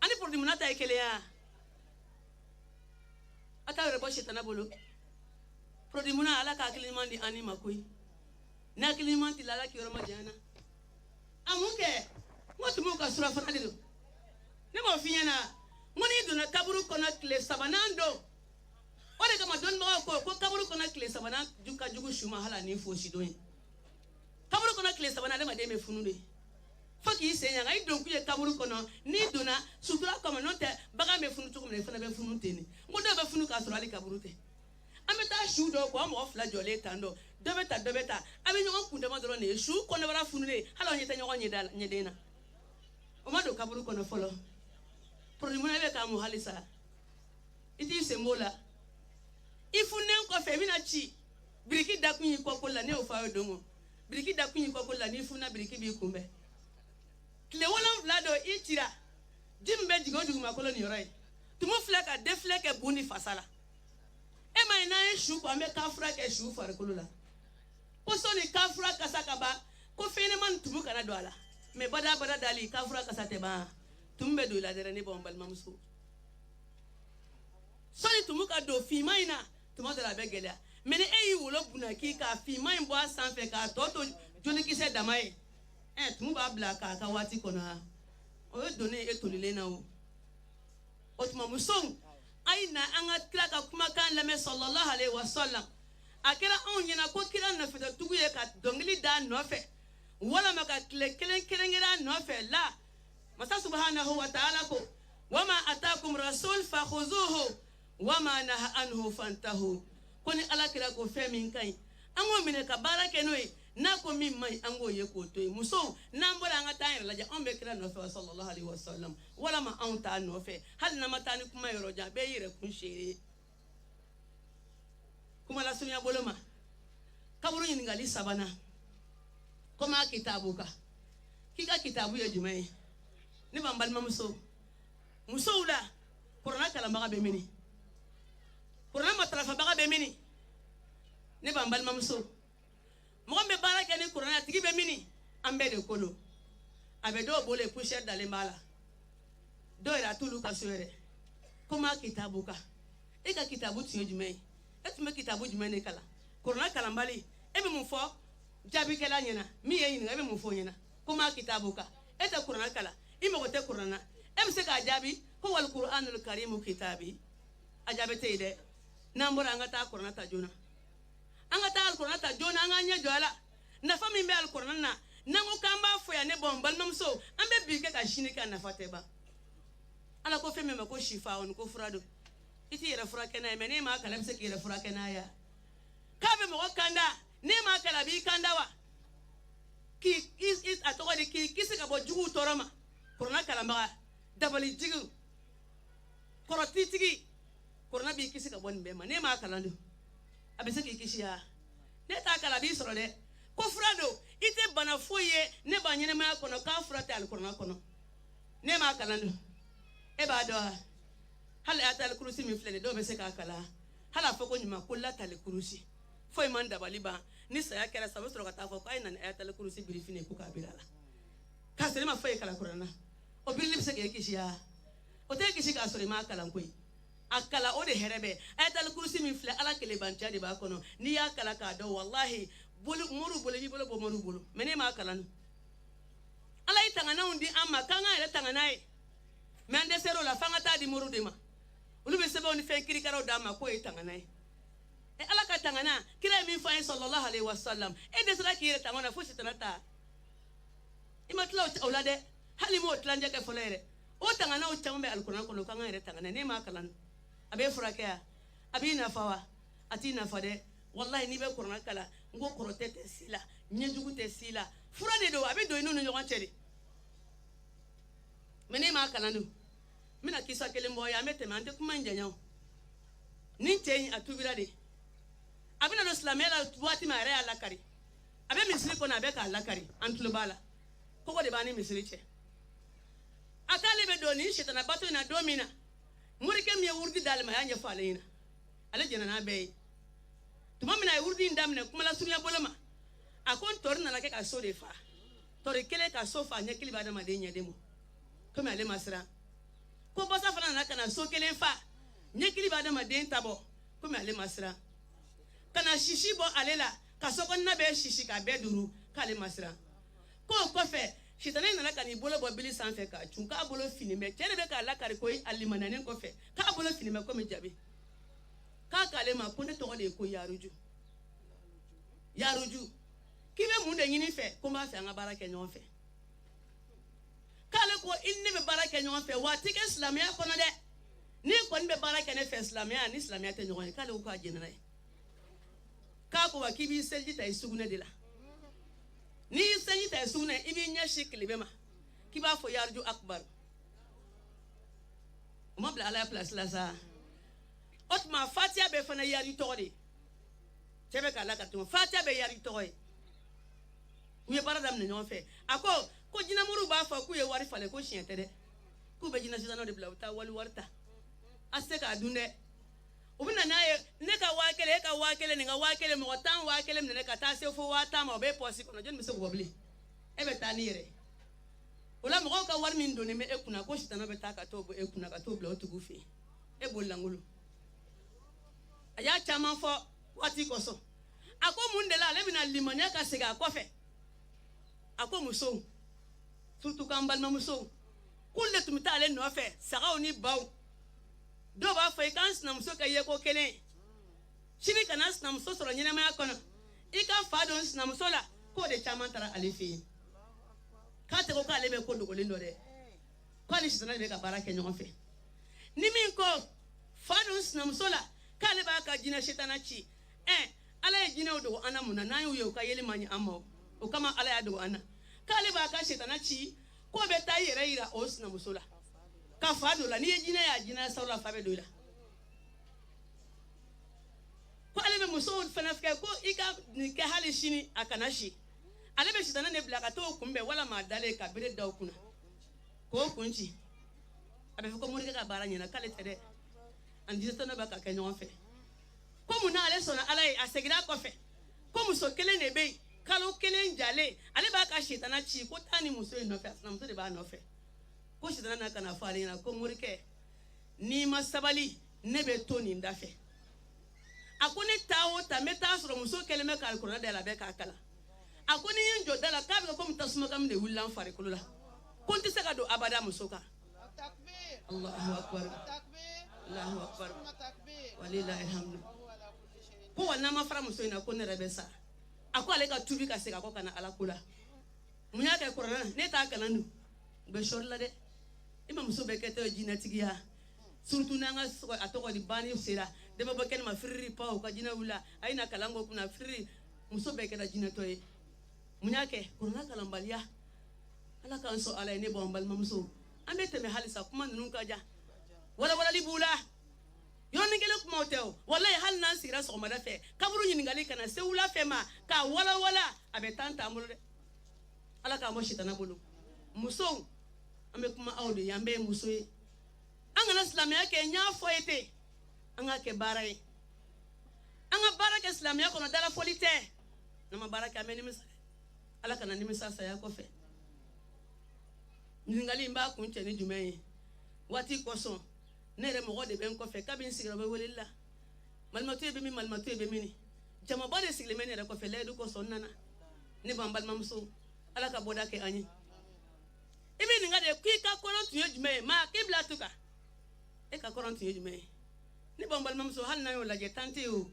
ani produit munata kele ya ata rebo shetana bolo produit muna ala ka kliman di anima koy na kliman ti lala ki roma jana amuke motu mo ka sura fana do ne mo fi yana moni do na kaburu kona kle sabanando ore kama don ma ko kaburu kona kle sabana juka jugu shuma hala ni fo shi doyin kaburu kona kle sabana de ma de me funu de faki senya ngai don ku ye kaburu kona ni dona sutura kama note baga me funu tukum ne fana be funu teni ngodo be funu ka sura ali kaburu te ameta shu do ko mo fla jole tando dobeta abi nyon ku de ma do ne shu kona bara funu de hala nyete nyon nyedala nyedena o ma do kaburu kona folo produit mo be ka mo halisa iti sembola ifunen ko femina chi biriki dakunyi ko ko la ne o fa dongo biriki dakunyi ko ko la ni funa biriki bi kumbe kle wala vlado itira dimbe digo duguma ko lo ni rai tumo fleka defleke buni fasala e mai na shu ko me kafra ke shu far ko la ko so ni kafra kasaka ba ko fene man tumu kana doala me bada dali kafra kasate ba tumbe do la dere ni bombal mamsu so ni tumu ka do fi maina tuma de la begela mene eyi wolo buna ki ka fi mai bo sanfe ka toto joni ki se damai tumu ba bla ka wati kona o donner etolile na o tuma muson aina anga kira ka kuma kan lame sallallahu alaihi wasallam akira on yana ko kira na fita tugu ye ka dongili da no fe wala maka kelen ngira no fe la masa subhanahu wa ta'ala ko wama atakum rasul fakhuzuhu wama naha anhu fantahu koni ala kira ko fe min kai ango mine ka barake noy na ko min mai ango ye ko toy muso nambora nga tan la ja on be kira no fe sallallahu alaihi wasallam wala ma on ta no fe hal na mata ni kuma yoro ja be yire kun shere kuma la sunya boloma kaburu ni ngali sabana koma kitabu ka kika kitabu ya jumai ni bambal mamuso muso ula qur'ana kalama be mini qur'ana matrafa baga be mini ni bambal mamuso mo be baraka ni qur'ana tigi be mini ambe de kolo abe do bole pusher dale mbala do ira tulu ka suere koma kitabu ka eka kitabu tiyo jumai etume kitabu jumai ne kala qur'ana kalambali ebe mu fo jabi kala nyena mi ye ebe mu fo nyena koma kitabu ka eta qur'ana kala imo ko te qur'ana em se ka jabi ko wal qur'anul karim kitabi ajabe te ide nambora ngata qur'ana ta jona angata al qur'ana ta jona nganya jola na fami be al qur'ana na nango kamba fo ya ne bombal mamso ambe bike ka shini ka na fateba ala ko feme ko shifa on ko furado iti yera furake na me ne ma kala se ki yera furake na ya kabe mo kanda ne ma kala bi kanda wa ki is atoko de ki kisi ka bo jugu torama qur'ana kala ma dabali jigu koroti tigi qur'ana bi kisi ka bon be ma ne ma kala ndo abese ki kisi ya ne ta kala bi soro de ko furado ite bana foye ne ba nyene ma kono ka furata al qur'ana kono ne ma kala ndo e ba do hal atal kurusi mi flene do be se ka kala hala foko nyuma kullata al kurusi foi man dabali ba ni saya kera sabu soro ka ta foko ay nan atal kurusi birifine ku ka bilala ka sele ma foi kala qur'ana o bilim se ke kisiya o te kisi ka sori ma kala koy akala o de herebe atal kurusi mi fle ala kele bancha de ba kono ni ya kala ka do wallahi bolu moru bolu bi bolu bo moru bolu mene ma kala no ala itangana undi amma kanga ile tangana e mende sero la fanga ta di moru de ma ulu be sebe oni fe kiri karo da ma ko itangana e ala ka tangana kira min fa sallallahu alaihi wasallam e de sala kire tangana fo sitanata imatla ulade halimo tlanje ke folere o tangana o chambe alquran ko kanga ire tangana ne ma kala abe furakeya abi nafawa ati nafade wallahi ni be qur'an kala ngo korotete sila nyejugu te sila furade do abi do inu no nyon chere mene ma kala no mina kisa kele mbo ya mete mande kuma njanyo ni teyin atubira de abina no islamela tuati ma re ala kari abe misri ko na be ka ala kari antlo bala ko de bani misri che akale be do ni shetana bato na domina murike mi wurdi dalma ya nya falena ala jena na be tuma mina wurdi ndamne kuma la sunya boloma akon torna la ke ka so de fa tori kele ka so fa nya kili bada ma de nya demo kuma ale masra ko bosa fana na kana so kele fa nya kili bada ma de tabo kuma ale masra kana shishi bo alela ka so kon na be shishi ka be duru ka ale masra ko fe shitane na kan ibolo bo bili sanfe ka chunka bolo fini me tere be ka la kari koy alimanane ko fe ka bolo fini me ko me jabi ka kale ma ko ne to de ko yaruju kibe mu de nyini fe ko ma fe nga baraka nyon fe kale ko inni be baraka nyon fe wa tike islamia ko na de ni ko ni be baraka ne fe islamia ni islamia te nyon kale ko ajena na ka ko wa kibi selji ta isugune de la ni selji ta isugune ibi nya shikli be ma kiba fo yarju akbar o ma bla ala place la sa otma fatia be fana yari todi tebe ka la ka tuma fatia be yari todi uye paradam ne nyon fe ako ko jina muru ba fa ku ye wari fale ko shiente de ku be jina sitano de blauta wali warta ase ka dunde ubina naye ne ka wakele nga wakele mo tan wakele ne ka ta se fo wata ma be posi kono jon mi se gobli e be tanire ola mo ka war min doni me ekuna ko shitana be ta ka to bo ekuna ka to bla otugu fe e bolangulu aya chama fo wati koso ako mundela le bina limania ka sega kofe ako muso surtout kan balma muso kulle tumita ale no fe sagaw ni baw do ba fa kan sinamuso ka ye ko kelen sini kana sinamuso sɔrɔ ɲɛnamaya kɔnɔ i ka fa don sinamuso la ko de caman taara ale fɛ yen k'a tɛ ko k'ale bɛ ko dogolen dɔ dɛ k'ale sitana de bɛ ka baara kɛ ɲɔgɔn fɛ ni min ko fa don sinamuso la k'ale b'a ka jinɛ sitana ci ala ye jinɛw dogo an na mun na n'an y'u ye u ka yeli man ɲi an ma o kama ala y'a dogo an na k'ale b'a ka sitana ci ko bɛ taa i yɛrɛ yira o sinamuso la ka fa don la n'i ye jinɛ y'a jinɛ saw la fa bɛ don i la ko ale bɛ musow fana fɛ ko i ka nin kɛ hali sini a kana si ale bɛ sitana de bila ka t'o kunbɛn walama a dalen ka bere da o kunna k'o kun ci a bɛ fɔ ko morikɛ ka baara ɲɛna k'ale tɛ dɛ ani jinɛtɔnɔ bɛ ka kɛ ɲɔgɔn fɛ ko mun na ale sɔnna ala ye a seginna kɔfɛ ko muso kelen de bɛ yen kalo kelen jalen ale b'a ka sitana ci ko taa ni muso in nɔfɛ a sinamuso de b'a nɔfɛ ko sitana na kana fɔ ale ɲɛna ko morikɛ n'i ma sabali ne bɛ to nin da fɛ a ko ne taa o ta n bɛ taa sɔrɔ muso kelen bɛ kari kɔrɔna da la a bɛ k'a kala a ko ni n ye n jɔ da la k'a bɛ kɛ komi tasuma kami de wulila n farikolo la ko n tɛ se ka don abada muso kan Allahu akbar Allahu akbar walilahi alhamdu ko wa n'a ma fara muso in na ko ne yɛrɛ bɛ sa a ko ale ka tubi ka segin a kɔ ka na ala ko la mun y'a kɛ kɔrɔna na ne t'a kalan dun u bɛ sɔri la dɛ i ma muso bɛɛ kɛ tɛ jinɛtigiya surtout n'an ka a tɔgɔ di banni sera dɛmɛ bɔ kɛnɛ ma firiri pa u ka jinɛ wula a ye na kalan kɔ kunna firiri muso bɛɛ kɛra jinɛtɔ ye mun y'a kɛ kɔrɔna kalanbaliya ala k'an sɔn ala ye ne bɔ an balimamuso an bɛ tɛmɛ halisa kuma ninnu ka jan walawalali b'u la yɔrɔnin kelen kumaw tɛ o walayi hali n'an sigira sɔgɔmada fɛ kaburu ɲininkali kana se wula fɛ ma k'a walawala a bɛ tan t'an bolo dɛ ala k'an bɔ sitana bolo musow an bɛ kuma aw de ye an bɛɛ ye muso ye an kana silamɛya kɛ n y'a fɔ ye ten an ka kɛ baara ye an ka baara kɛ silamɛya kɔnɔ dalafɔli tɛ n'an ma baara kɛ an bɛ nimisa ala kana nimisa saya kɔfɛ ɲininkali in b'a kun cɛ ni jumɛn ye waati kosɔn ne yɛrɛ mɔgɔ de bɛ n kɔfɛ kabini n sigira bɛ weleli la malimatu ye bɛ min malimatu ye bɛ min jamaba de sigilen bɛ ne yɛrɛ kɔfɛ layidu kosɔn n nana ne b'an balimamuso ala ka bɔda kɛ an ye i bɛ nin ka de k'i ka kɔrɔ tun ye jumɛn ye maa k'i bila tu kan e ka kɔrɔ tun ye jumɛn ye ne b'an balimamuso hali n'an y'o lajɛ tan tɛ ye o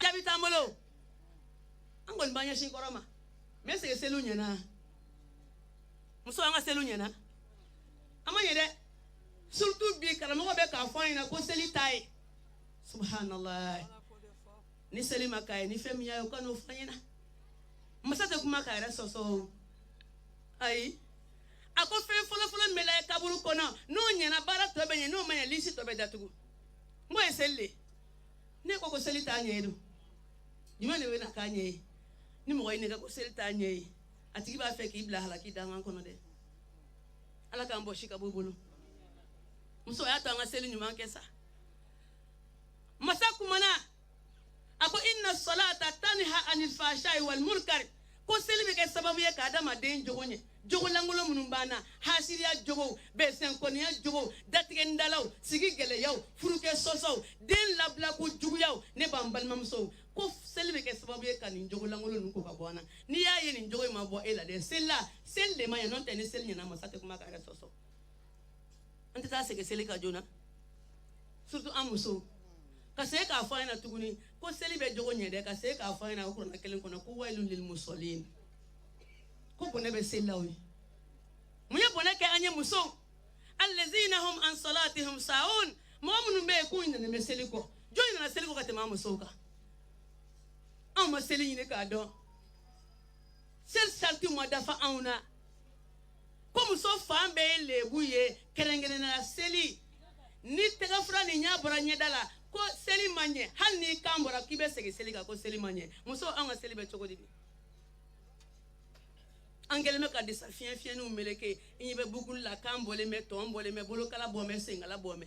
jaabi t'an bolo an kɔni b'an ɲɛsin kɔrɔ ma mɛ sigi seliw ɲɛna muso an ka seliw ɲɛna an ma ɲɛ dɛ surtout bi karamɔgɔ bɛ k'a fɔ an ɲɛna ko seli t'a ye subhanallah ni seli ma k'a ye ni fɛn min y'a ye o ka n'o fɔ an ɲɛna masa tɛ kuma k'a yɛrɛ sɔsɔ o ayi a ko fɛn fɔlɔfɔlɔ min bɛ lajɛ kaburu kɔnɔ n'o ɲɛna baara tɔ bɛ ɲɛ n'o ma ɲɛ lisi tɔ bɛ datugu n ko ye seli de ne ko seli t'a ɲɛ ye don jumɛn de bɛ na k'a ɲɛ ye ni mɔgɔ ye nɛgɛ ko seli t'a ɲɛ ye a tigi b'a fɛ k'i bila halaki dangan kɔnɔ dɛ ala k'an bɔ si ka bɔ bolo muso y'a to an ka seli ɲuman kɛ sa masa kumana a ko inna salata tanha anil fahsha'i wal munkar ko seli bɛ kɛ sababu ye ka adamaden jogo ɲɛ jogo langolo minnu b'an na hasiriya jogow bɛnsɛnkɔniya jogow datigɛndalaw sigi gɛlɛyaw furukɛ sɔsɔw den labilako juguyaw ne b'an balimamusow ko seli bɛ kɛ sababu ye ka nin jogo langolo ninnu ko ka bɔ an na n'i y'a ye nin jogo in ma bɔ e la dɛ seli la seli de ma ɲɛ n'o tɛ ni seli ɲɛna masa tɛ kuma ka yɛrɛ sɔsɔ an tɛ taa segin seli ka joona surtout an musow ka segin k'a fɔ an ɲɛna tuguni ko seli bɛ jogo ɲɛ dɛ ka segin k'a fɔ an ɲɛna o kuranɛ kelen kɔnɔ ko wailun lil musallin ko bɔnɛ bɛ seli la o ye mun ye bɔnɛ kɛ an ye musow allazina hum an salatihim sa'un mɔgɔ minnu bɛ yen k'u ɲinɛnen bɛ seli kɔ jɔn ɲinɛna seli kɔ ka tɛmɛ an musow kan anw ma seli ɲini k'a dɔn seli sariti ma dafa anw na ko muso fan bɛɛ ye lebu ye kɛrɛnkɛrɛnnenya seli ni tɛgɛfura ni ɲɛ bɔra ɲɛda la ko seli ma ɲɛ hali ni kan bɔra k'i bɛ segin seli kan ko seli ma ɲɛ muso anw ka seli bɛ cogo di bi an kɛlen bɛ ka disa fiɲɛ fiɲɛniw meleke i ɲɛ bɛ bukulu la kan bɔlen bɛ tɔn bɔlen bɛ bolokala bɔn bɛ senkala bɔn bɛ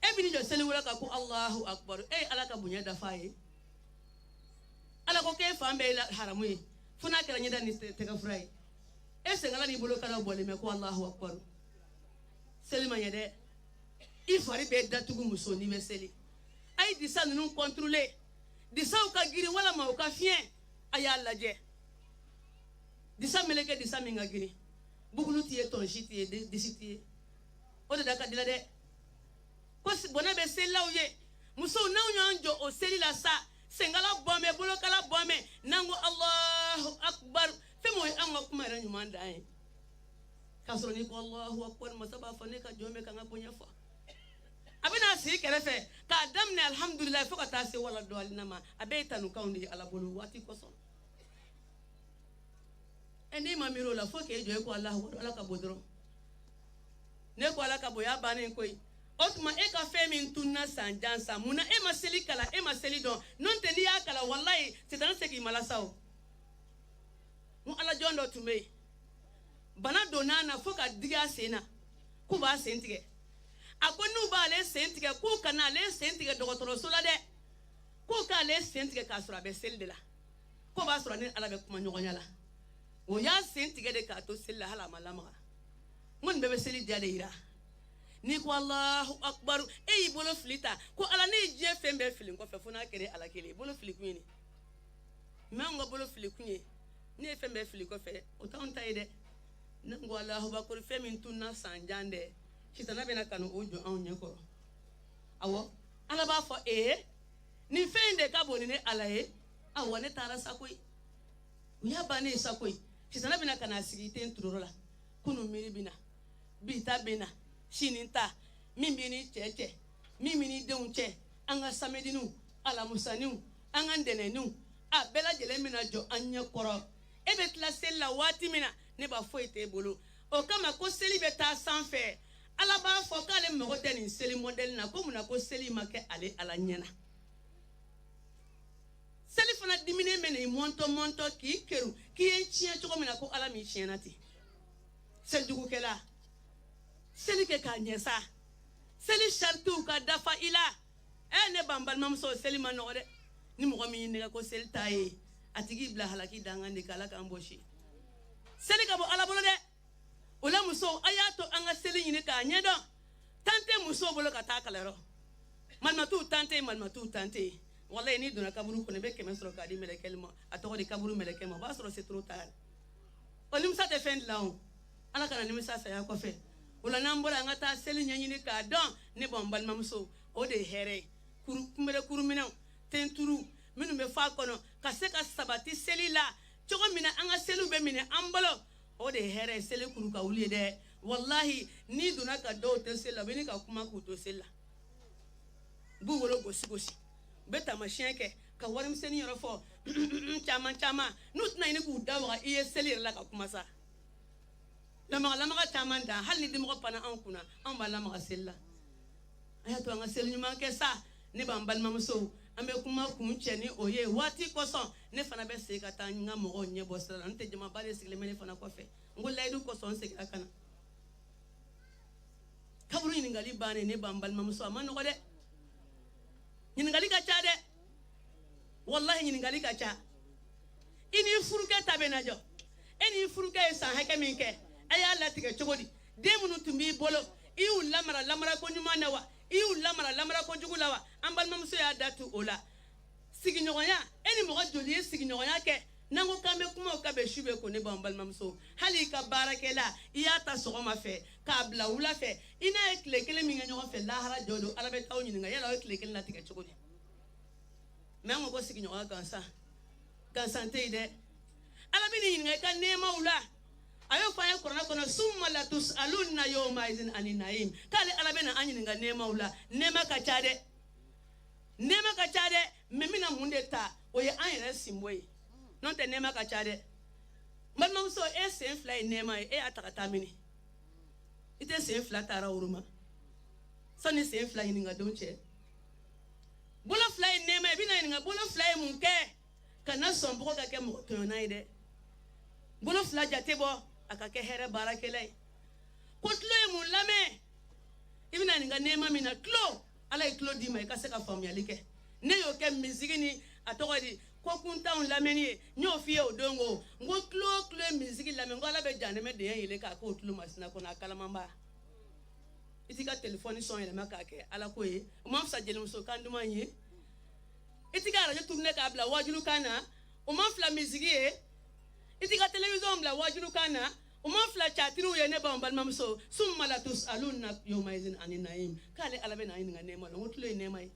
e bɛ n'i jɔ seli wɛrɛ kan ko alahu akbar e ye ala ka bonya dafa a ye ala ko k'e fan bɛɛ ye haramu ye fo n'a kɛra ɲɛda ni tɛgɛfura ye e senkala n'i bolokala bɔlen bɛ ko alahu akbar seli ma ɲɛ dɛ i fari bɛ datugu muso n'i bɛ seli a ye disa ninnu contrôler disaw ka girin walama u ka fiɲɛ a y'a lajɛ disa meleke disa min ka girin bukulu t'i ye tɔnsi t'i ye disi t'i ye o de da ka dila dɛ ko bɔnɛ bɛ seli la u ye musow n'aw y'an jɔ o seli la sa senkala bɔnmɛ bolokala bɔnmɛ n'an ko Allahu akbar fɛn o ye an ka kuma yɛrɛ ɲuman dan ye k'a sɔrɔ n'i ko Allahu akbar masa b'a fɔ ne ka jɔn bɛ ka n ka bonya fɔ a bɛna sigi kɛrɛfɛ k'a daminɛ alhamdulilayi fo ka taa se wala dɔɔlina ma a bɛɛ ye tanukanw de ye ala bolo waati kosɔn n'i ma miiri o la fo k'e jɔ e ko Allahu akbar ala ka bɔ dɔrɔn ne ko ala ka bɔ y'a bannen koyi o tuma e ka fɛn min tunna san jan san munna e ma seli kala e ma seli dɔn n'o tɛ n'i y'a kala walayi sitana se k'i malasa o n ala jɔn dɔ tun bɛ yen bana donna na fo ka digi a sen na k'u b'a sen tigɛ a ko n'u b'ale sen tigɛ k'u kana ale sen tigɛ dɔgɔtɔrɔso la dɛ k'u k'ale sen tigɛ k'a sɔrɔ a bɛ seli de la k'o b'a sɔrɔ ni ala bɛ kuma ɲɔgɔnya la o y'a sen tigɛ de k'a to seli la hali a ma lamaga n kɔni bɛɛ bɛ seli diya de yira n'i ko Allahu akbar e y'i bolo fili ta ko ala ne ye diɲɛ fɛn bɛɛ fili kɔfɛ fo n'a kɛra ala kelen bolo fili kun ye nin mais an ka bolo fili kun ye ne ye fɛn bɛɛ fili kɔfɛ o t'anw ta ye dɛ ne ko Allahu akbar fɛn min tunna san jan dɛ sitana bɛna kanu o jɔ anw ɲɛkɔrɔ awɔ ala b'a fɔ nin fɛn in de ka bon ni ne ala ye awɔ ne taara sa koyi u y'a bannen ye sa koyi sitana bɛna ka na sigi ten turuyɔrɔ la kunu miiri bɛ na bi ta bɛ na sini ta min b'i ni cɛ cɛ min b'i ni denw cɛ an ka samedininw alamusaniw an ka ntɛnɛnniw a bɛɛ lajɛlen bɛna jɔ an ɲɛ kɔrɔ e bɛ tila seli la waati min na ne b'a foyi t'e bolo o kama ko seli bɛ taa sanfɛ ala b'a fɔ k'ale mago tɛ nin seli mɔdɛli na ko munna ko seli ma kɛ ale ala ɲɛna seli fana diminen bɛ n'i mɔntɔ k'i keru k'i ye tiɲɛ cogo min na ko ala m'i tiɲɛna ten selijugukɛla seli kɛ k'a ɲɛ sa seli saritiw ka dafa i la ne b'an balimamuso seli ma nɔgɔ dɛ ni mɔgɔ min y'i nɛgɛ ko seli t'a ye a tigi bila halaki dangan de k'ala k'an bɔsi seli ka bɔ ala bolo dɛ o la musow a y'a to an ka seli ɲini k'a ɲɛdɔn tan tɛ musow bolo ka taa kalayɔrɔ malimatuw tan tɛ malimatuw tan tɛ walayi n'i donna kaburu kɔnɔ i bɛ 100 sɔrɔ k'a di mɛlɛkɛ ma a tɔgɔ di kaburu mɛlɛkɛ ma o b'a sɔrɔ c'est trop tard o nimisa tɛ fɛn dilan o ala kana nimisa saya kɔfɛ o la n'an bɔra an ka taa seli ɲɛɲini k'a dɔn ne b'an balimamuso o de ye hɛrɛ ye kunbɛrɛ kuruminɛw tenturu minnu bɛ fɔ a kɔnɔ ka se ka sabati seli la cogo min na an ka seliw bɛ minɛ an bolo o de ye hɛrɛ ye seli kuru ka wuli ye dɛ walahi n'i donna ka dɔw tɛ seli la u bɛ ni ka kuma k'u to seli la u b'u wolo gosi gosi u bɛ taamasiyɛn kɛ ka warimisɛnnin yɔrɔ fɔ caman caman n'u tɛna ɲini k'u da waga i ye seli yɛrɛ la ka kuma sa lamaga caman dan hali ni dimɔgɔ panna anw kunna anw b'a lamaga seli la a y'a to an ka seli ɲuman kɛ sa ne b'an balimamusow an bɛ kuma kun cɛ ni o ye waati kosɔn ne fana bɛ segin ka taa n ka mɔgɔw ɲɛ bɔ sira la n tɛ jamaba de sigilen bɛ ne fana kɔfɛ n ko layidu kosɔn n seginna ka na kaburu ɲininkali bannen ne b'an balimamuso a ma nɔgɔ dɛ ɲininkali ka ca dɛ walahi ɲininkali ka ca i ni furukɛ ta bɛ na jɔ e ni furukɛ ye san hakɛ min kɛ a y'a latigɛ cogo di den minnu tun b'i bolo i y'u lamara ko ɲuman na wa i y'u lamara ko jugu la wa an balimamuso y'a datu o la sigiɲɔgɔnya e ni mɔgɔ joli ye sigiɲɔgɔnya kɛ n'an ko k'an bɛ kuma o ka bɛn su bɛ ko ne b'an balimamuso hali i ka baarakɛla i y'a ta sɔgɔma fɛ k'a bila wula fɛ i n'a ye tile kelen min kɛ ɲɔgɔn fɛ lahara jɔ don ala bɛ t'aw ɲininka yala aw ye tile kelen latigɛ cogo di mais an ko sigiɲɔgɔnya gansan tɛ yen dɛ ala bɛ nin ɲininka i ka nɛɛmaw la a y'o fɔ an ye kuranɛ kɔnɔ summa latus'alunna yawma idhin anin na'im k'ale ala bɛ na an ɲininka nɛɛmaw la nɛɛma ka ca dɛ mais mina mun de ta o ye an yɛrɛ sinbo ye n'o tɛ nɛɛma ka ca dɛ balimamuso e sen fila ye nɛɛma ye e y'a ta ka taa mini i tɛ sen fila taara woroma sani sen fila ɲininkadenw cɛ bolo fila ye nɛɛma ye i bɛna ɲininka bolo fila ye mun kɛ ka na sɔn bɔgɔ ka kɛ mɔgɔ tɔɲɔnna ye dɛ bolo fila jate bɔ a ka kɛ hɛrɛ baarakɛla ye ko tulo ye mun lamɛn i bɛna ɲininka nɛɛma min na tulo ala ye tulo d'i ma i ka se ka faamuyali kɛ ne y'o kɛ misigi ni a tɔgɔ di ko kuntanw lamɛnni ye n y'o f'i ye o don ko n ko tulo o tulo ye misigi lamɛn n ko ala bɛ janɛmɛ denkɛ yɛlɛ k'a k'o tulo masina kɔnɔ a kalamanba i t'i ka telefɔni sɔn yɛlɛma k'a kɛ ala ko ye o ma fisa jelimuso kan duman ye i t'i ka arajo turune k'a bila wajulu kan na o ma fila misigi ye i t'i ka televizɔn bila wajulu kan na Uma fla chatiru ye ne ba balma so summa la tusaluna yawma idhin anin naim kale alabe na yin ngane ma lo tulo ne mai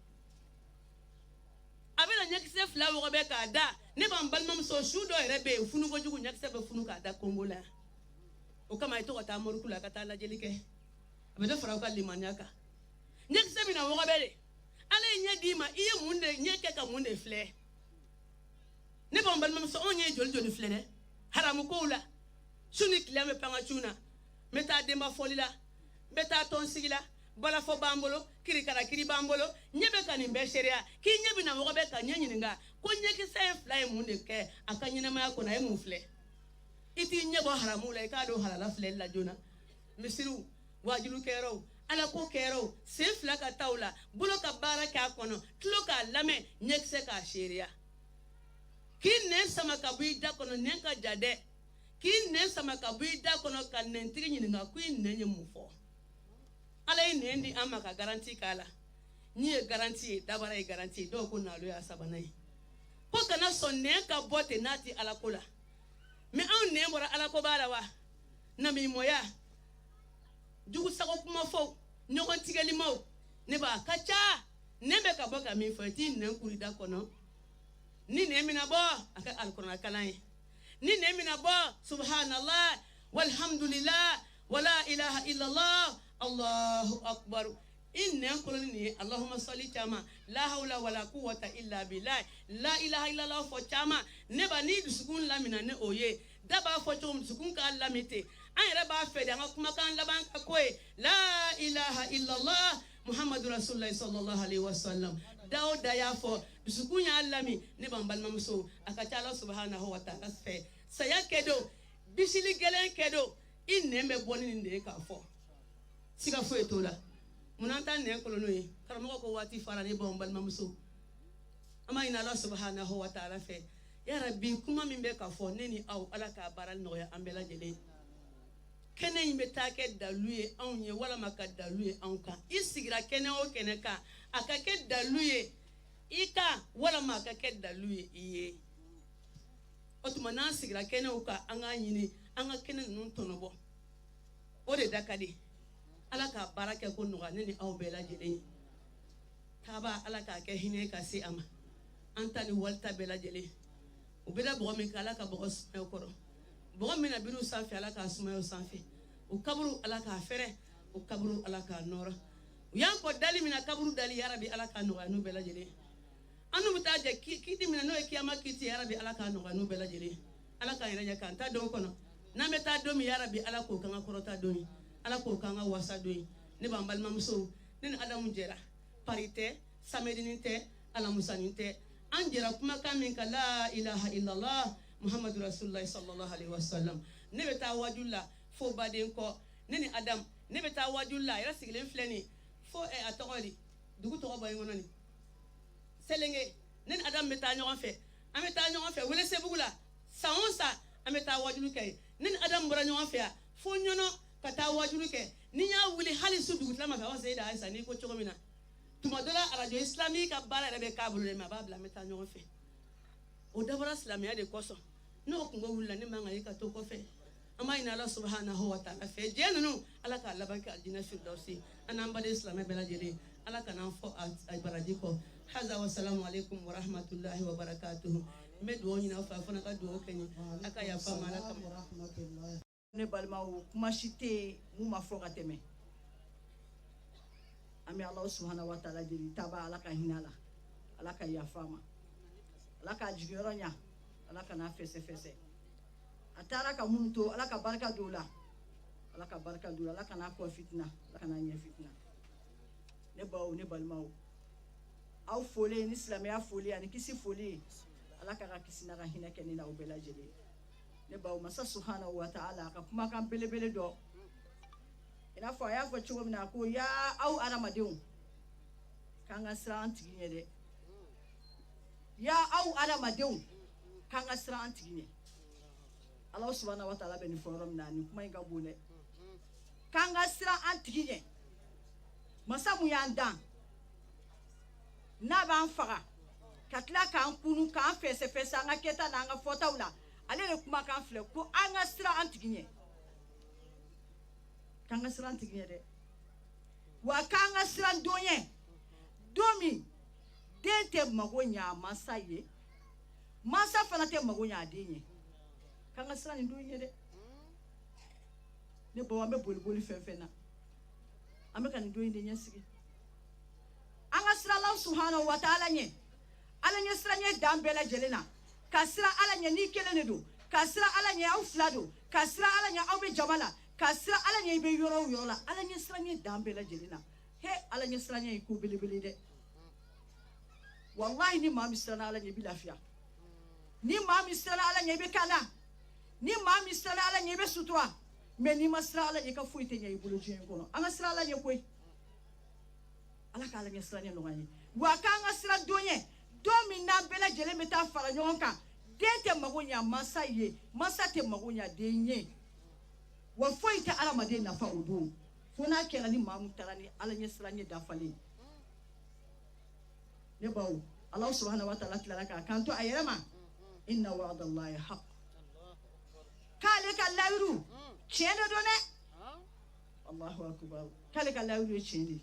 abena nyakse fla wo be ka da ne ba balma so shudo rebe funu ko jugu nyakse be funu ka da kongola o kama ito ta morukula ka ta la jelike abeda fara ka limanyaka nyakse bina wo be de ale nye di ma iye munde nyeke ka munde fle ne ba balma so onye joli fle de haramu ko la suni kilame panga chuna meta demba folila meta ton sigila bala fo bambolo kiri kara kiri bambolo nyebe kan be sheria ki nyebi na mo be kan nyenyinga ko nyeki se fly munde ke akanyina ma ko na e mufle iti nyebo haramu la ka do halala fle la jona misiru wajulu kero ala ko kero se fla ka taula bulo ka baraka kono tulo ka lame nyekse ka sheria ki ne sama ka buida kono nenka jade ki ne sama ka buida kono kan nentiri nyinga ku nenye mufo ala ne ndi amaka garanti kala ni e garanti dabara e garanti do ko na lo ya sabanai ko kana sonne ka bote nati ala kola me an ne mora ala ko bala wa na mi moya jugu sako kuma fo nyogon tigeli mo ne ba kacha ne be ka boka mi fati ne kuri da kono ni ne mina bo aka alquran kalan ni ne mina bo subhanallah walhamdulillah wala ilaha illallah Allahu akbar inna kulani Allahumma salli chama la hawla wala quwwata illa billah la ilaha illallah fo chama ne ba ni dusukun lamina ne oye daba fo chum dusukun ka lamite an yere ba fe da kuma kan laban ka koy la ilaha illallah muhammadur rasulullah sallallahu alaihi wasallam dauda ya fo dusukun ya lami ne ban balma muso aka ta Allah subhanahu wa ta'ala fe saya kedo bisili gelen kedo inne me boni nde ka fo siga fo etola munanta ne kolono yi karamo ko wati fara ne bon balma muso ama ina Allah subhanahu wa ta'ala fe ya rabbi kuma min be ka fo neni aw ala ka baral no ya ambela jele kene yimbe take daluye onye wala maka daluye onka isigira kene o kene ka akake daluye ika wala maka ke daluye iye otumana sigira kene o ka anga nyini anga kene nun tonobo o de dakade ala ka baraka ko no neni aw bela jele taba ala ka ke hine ka si ama antani walta bela jele o bela bo mi kala ka bo sma koro bo mi na biru sanfi ala ka sma sanfi o kaburu ala ka fere o kaburu ala ka nora yan ko dali mina kaburu dali ya rabbi ala ka no anu bela jele anu mutaje kiti mina no e kiyama kiti ya rabbi ala ka no anu bela jele ala ka ira kan ta do kono na meta do mi ya rabbi ala ko kan korota do mi ala ko kan wasa do ni bambal mamso ni adamu jera parite samedinite ala musaninte anjera kuma kamin ka la ilaha illallah muhammadur rasulullah sallallahu alaihi wasallam ne beta wajulla fo baden ko neni adam ne beta wajulla ira sigilen fleni fo e atogoli dugu to boy ngononi selenge neni adam meta nyon fe ameta nyon fe wele sebugula saonsa ameta wajulu kay neni adam bora nyon fe fo nyono kata wajulu ke ni nya wuli hali su dugu tlama fa wase da aisa ni ko chogomina tuma dola radio islamique abara rebe kabulu le mababla meta nyon fe o dabara islamia de koso no kungo wulla ni manga yika to ko fe ama ina Allah subhanahu wa ta'ala fe jenunu ala ka labanka aljina firdausi anamba de islam bela jere ala kana fo ay baradiko haza wa salamu alaikum wa rahmatullahi wa barakatuh medo nyina fa fona ka do kenyi aka ya fa malaka rahmatullahi ne balma kuma shite mu mafoka teme ami Allah subhanahu wa ta'ala jeri taba ala ka hinala ala ka ya fama ala ka jigoronya ala ka na fese atara ka muntu ala ka baraka dola ala ka na ko fitna ala ka na nya fitna ne bawo ne balmawo aw fole ni islamia fole ani kisi fole ala ka kisi na hina kenina ubela jele ne bawo masa subhanahu wa ta'ala ka kuma kan belebele do ina fa ya fa chugo na ko ya aw aramadeu kan asra antigne de ya aw aramadeu kan asra antigne Allah subhanahu wa ta'ala beni forum nani kuma inga bune kanga sira antiginye masamu yanda na ban faga katla kan kunu kan fese anga keta na anga fotawla ale kuma kan fle ko anga sira antiginye kanga siran tigi de wa kanga siran donye domi den te mago nya masa ye masa fana te mago nya denye kanga siran donye de ne bo ambe boli fefena ambe kan donye de nyasigi anga sira Allah subhanahu wa ta'ala nye ala nye sira nye dambela jelena kasira ala nye ni kelene do kasira ala nye au flado kasira ala nye au be jamala kasira ala nye be yoro la ala nye sira nye dambela jelena he ala nye sira nye ku bilibili de wallahi ni mami sira ala nye bi lafiya ni mami sira ala nye be kana ni mami sira ala nye be sutura me ni masira ala nye ka fuite nye ibulu jengo anga sira ala nye koy ala ka ala nye sira nye longani wa ka anga sira donye domi na bela jele meta fara nyonka dete magonya masa ye masa te magonya denye wa foita ala made na fa odu fona kera ni mamu tarani ala nye sira nye dafali ne bawo Allah subhanahu wa ta'ala tilaka kanto ayema inna wa'dallahi haqq kale ka lawru chene done Allahu akbar kale ka lawru chene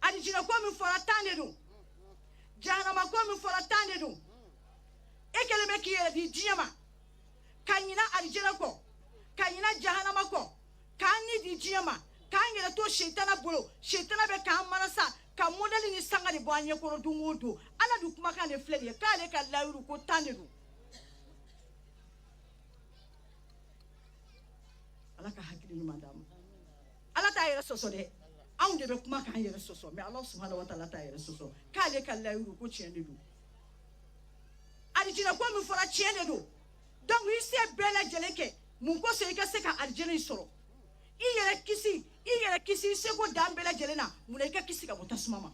adi jina ko mi fora tane do jahannama ko mi fora tane do ekele be kiyere di jiyama kanyina aljana ko kanyina jahannama ko kanni di jiyama kanyere to shaytana bolo shaytana be kan marasa ka modeli ni sanga di boanye ko dungudu ala du kuma kan le flele kale ka lawru ko tane do ala ka hakili ni madam ala ta yere soso de on de be kuma kan yere soso mais Allah subhanahu wa ta'ala ta yere soso kale ka lawru ko chende do aljina ko mi fora chende do donc ise bela jeleke mun ko se ka se ka aljina soro i yere kisi se ko dambela jelena mun ka kisi ka botasuma ma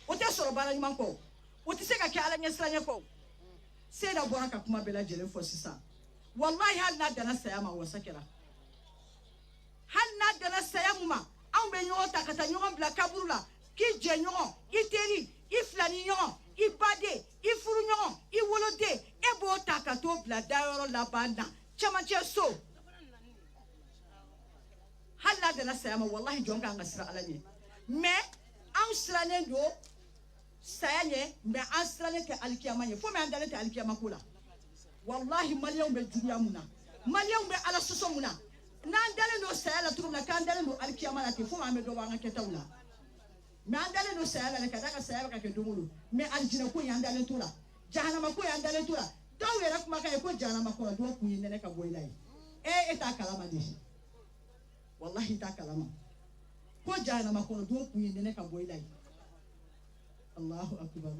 o te soro bala nyman ko o te se ka ke ala nyesranya ko se da bora ka kuma bela jele fo sisa wallahi hal na dana sayama wasakira hal na dana sayamuma an be nyon takata nyon bla kaburula ki je nyon iteri iflani nyon ibade ifuru nyon iwolode ebo takato bla dayoro labana chamanche so hal na dana sayama wallahi jonga ngasira alanye me an sirane do sayanye me an sirane ke alkiyama nye fo me andale te alkiyama kula wallahi maliyon be duniya muna maliyon be ala soso muna nan dale no sayala turuna kan dale no alkiyama la te fo ma me do wanga ketawla me andale no sayala le kadaka sayala ka ke dumulu me aljina ko yandale tula jahannama ko yandale tula taw yera kuma kay ko jahannama ko do ku yinde ka boylay eta kalama de wallahi ta kalama ko jahannama ko do ku yinde ka boylay Allahu akbar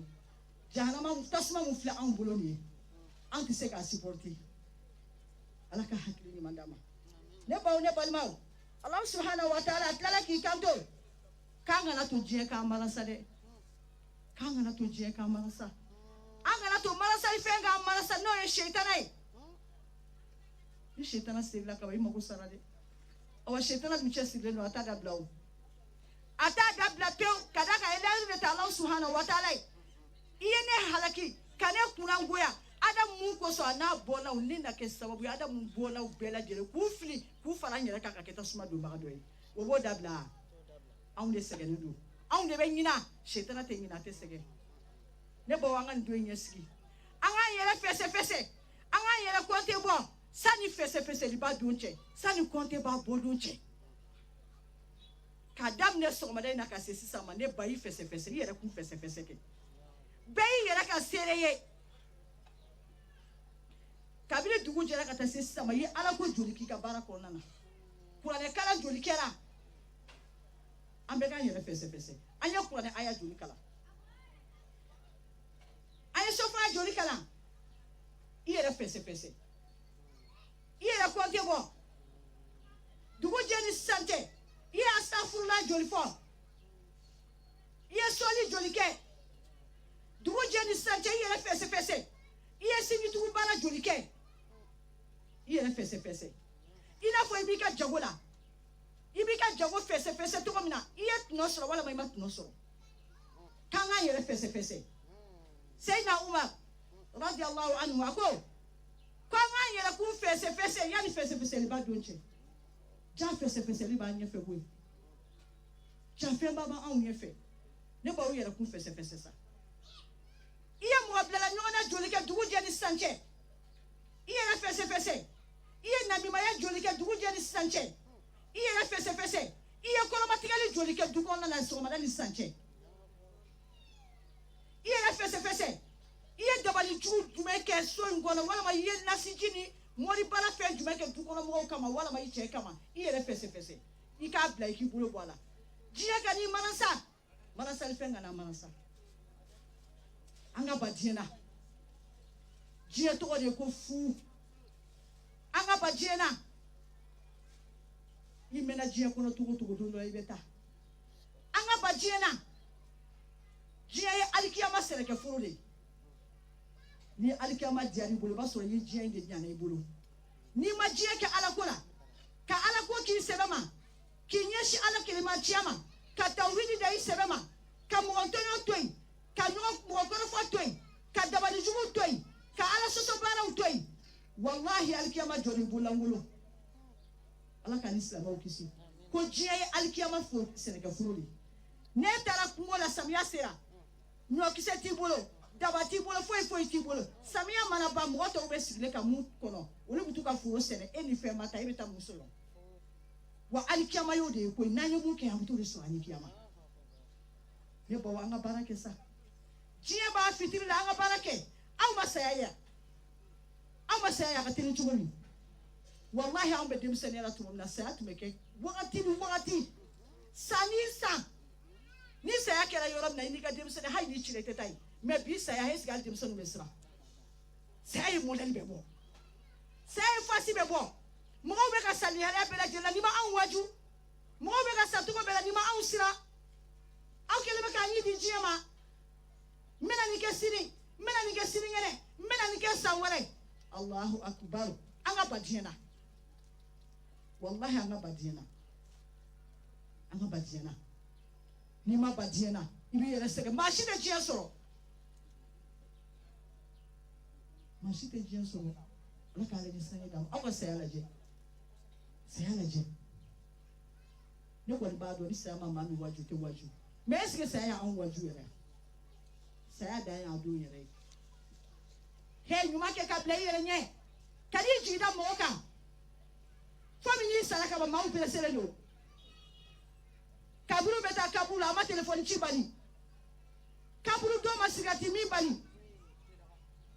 jahannama tasma mufla an boloni anti se ka supporter ala ka hakili ni mandama ne balmaw Allah subhanahu wa ta'ala atlala ki kanto kanga na to je ka marasa de kanga na to je ka marasa anga na to marasa ifenga marasa no ye shaytanai ni shaytana sirla ka bai mako sarade o shaytana mi chesile no atada blaw atada blato kadaka elaru de Allah subhanahu wa ta'ala iyene halaki kane kunangoya adam mun ko so na bona uninda ke sababu adam mun bona ubela jere ku fili ku fara nyere ka keta suma do ba do yi wo bo dabla on de sege ndu on de be nyina shetana te nyina te sege ne bo wanga ndo nyesiki anga yere fese anga yere konte bon sani fese li ba dunche sani konte ba bo dunche kadam ne so made na ka sesi sama ne bayi fese yere ku fese ke bayi yere ka sereye kabile dugu jera kata sesi sama yi ala ko joli ki ka bara ko nana kurane kala joli kera ambe kan yere fese anya kurane aya joli kala aya sofa joli kala yere fese yere ko ke bo dugu jeni sante yi astaghfirullah joli fo yi soli joli ke dugu jeni sante yere fese yi sini dugu bara joli ke yere fese ina fo ibika jagola ibika jago fese to komina yet no soro wala mai mat no soro kanga yere fese Sayyidina Umar radiyallahu anhu ako kanga yere ku fese yani fese li ba donche ja fɛsɛfɛsɛli b'a ɲɛfɛ koyi janfɛnba b'anw ɲɛfɛ ne b'aw yɛrɛ kun fɛsɛfɛsɛ sa i ye mɔgɔ bilala ɲɔgɔn na joli kɛ dugu jɛ ni sisan cɛ i yɛrɛ fɛsɛfɛsɛ i ye namimaya joli kɛ dugu jɛ ni sisan cɛ i yɛrɛ fɛsɛfɛsɛ i ye kɔnɔmatigɛli joli kɛ du kɔnɔna na sɔgɔmada ni sisan cɛ i yɛrɛ fɛsɛfɛsɛ i ye dabali jugu jumɛn kɛ so in kɔnɔ walima i ye nasiji ni moribala fɛn jumɛn kɛ du kɔnɔ mɔgɔw kama walima i cɛ kama i yɛrɛ fɛsɛfɛsɛ i k'a bila i k'i bolo bɔ a la diɲɛ ka n'i manasa manasali fɛn ka na manasa an ka ba diɲɛ na diɲɛ tɔgɔ de ye ko fu an ka ba diɲɛ na i mɛnna diɲɛ kɔnɔ cogo o cogo don dɔ i bɛ taa an ka ba diɲɛ na diɲɛ ye alikiyama sɛnɛkɛforo de ye ni alikiyama diyara i bolo i b'a sɔrɔ i ye diɲɛ in de ɲana i bolo n'i ma diɲɛ kɛ ala ko la ka ala ko k'i sɛbɛ ma k'i ɲɛsin ala kelenciya ma ka tawhidi da i sɛbɛ ma ka mɔgɔntɔɲɔ to yen ka mɔgɔ kɔrɔfɔ to yen ka dabalijugu to yen ka ala sɔsɔ baaraw to yen wallahi alikiyama jɔra i bololankolon ala ka ni silamɛw kisi ko diɲɛ ye alikiyama sɛnɛkɛforo de ye ne taara kungo la samiya sera ɲɔkisɛ t'i bolo daba t'i bolo foyi foyi t'i bolo samiya mana ban mɔgɔ tɔw bɛ sigilen ka mun kɔnɔ olu bɛ t'u ka foro sɛnɛ e ni fɛn ma ta e bɛ taa mun sɔrɔ wa alikiyama y'o de ye koyi n'an ye mun kɛ an bɛ t'o de sɔrɔ alikiyama ne baw an ka baara kɛ sa diɲɛ b'a fitiri la an ka baara kɛ aw ma saya yan aw ma saya yan a ka teli cogo min wallahi anw bɛ denmisɛnniya la tuma min na saya tun bɛ kɛ wagati ni wagati san ni san ni saya kɛra yɔrɔ min na i n'i ka denmisɛnnin hali n'i cira i tɛ taa yen mɛ bi saya est-ce que hali denmisɛnninw bɛ siran saya ye modèle bɛ bɔ saya ye fasi bɛ bɔ mɔgɔw bɛ ka sa lahaliya bɛɛ lajɛlen la n'i ma anw waju mɔgɔw bɛ ka sa cogo bɛɛ la n'i ma anw siran aw kɛlen bɛ k'an ɲi di diɲɛ ma n bɛna nin kɛ sini n bɛna nin kɛ sinikɛnɛ n bɛna nin kɛ san wɛrɛ Allahu akbar an ka ba diɲɛ na wallahi an ka ba diɲɛ na an ka ba diɲɛ na n'i ma ba diɲɛ na i b'i yɛrɛ sɛgɛn maa si tɛ diɲɛ sɔrɔ maa si tɛ diɲɛ sɔrɔ ala k'ale ni sange d'a ma aw ka saya lajɛ ne kɔni b'a dɔn ni saya ma maa min waju tɛ waju mɛ est-ce que saya y'anw waju yɛrɛ saya dan y'an denw yɛrɛ ye he ɲuman kɛ ka bila i yɛrɛ ɲɛ ka n'i jigi da mɔgɔ kan fo min n'i sara ka ban maaw pereselen don kaburu bɛ taa kaburu la a ma telefɔni ci bali kaburu dɔ ma sigati min bali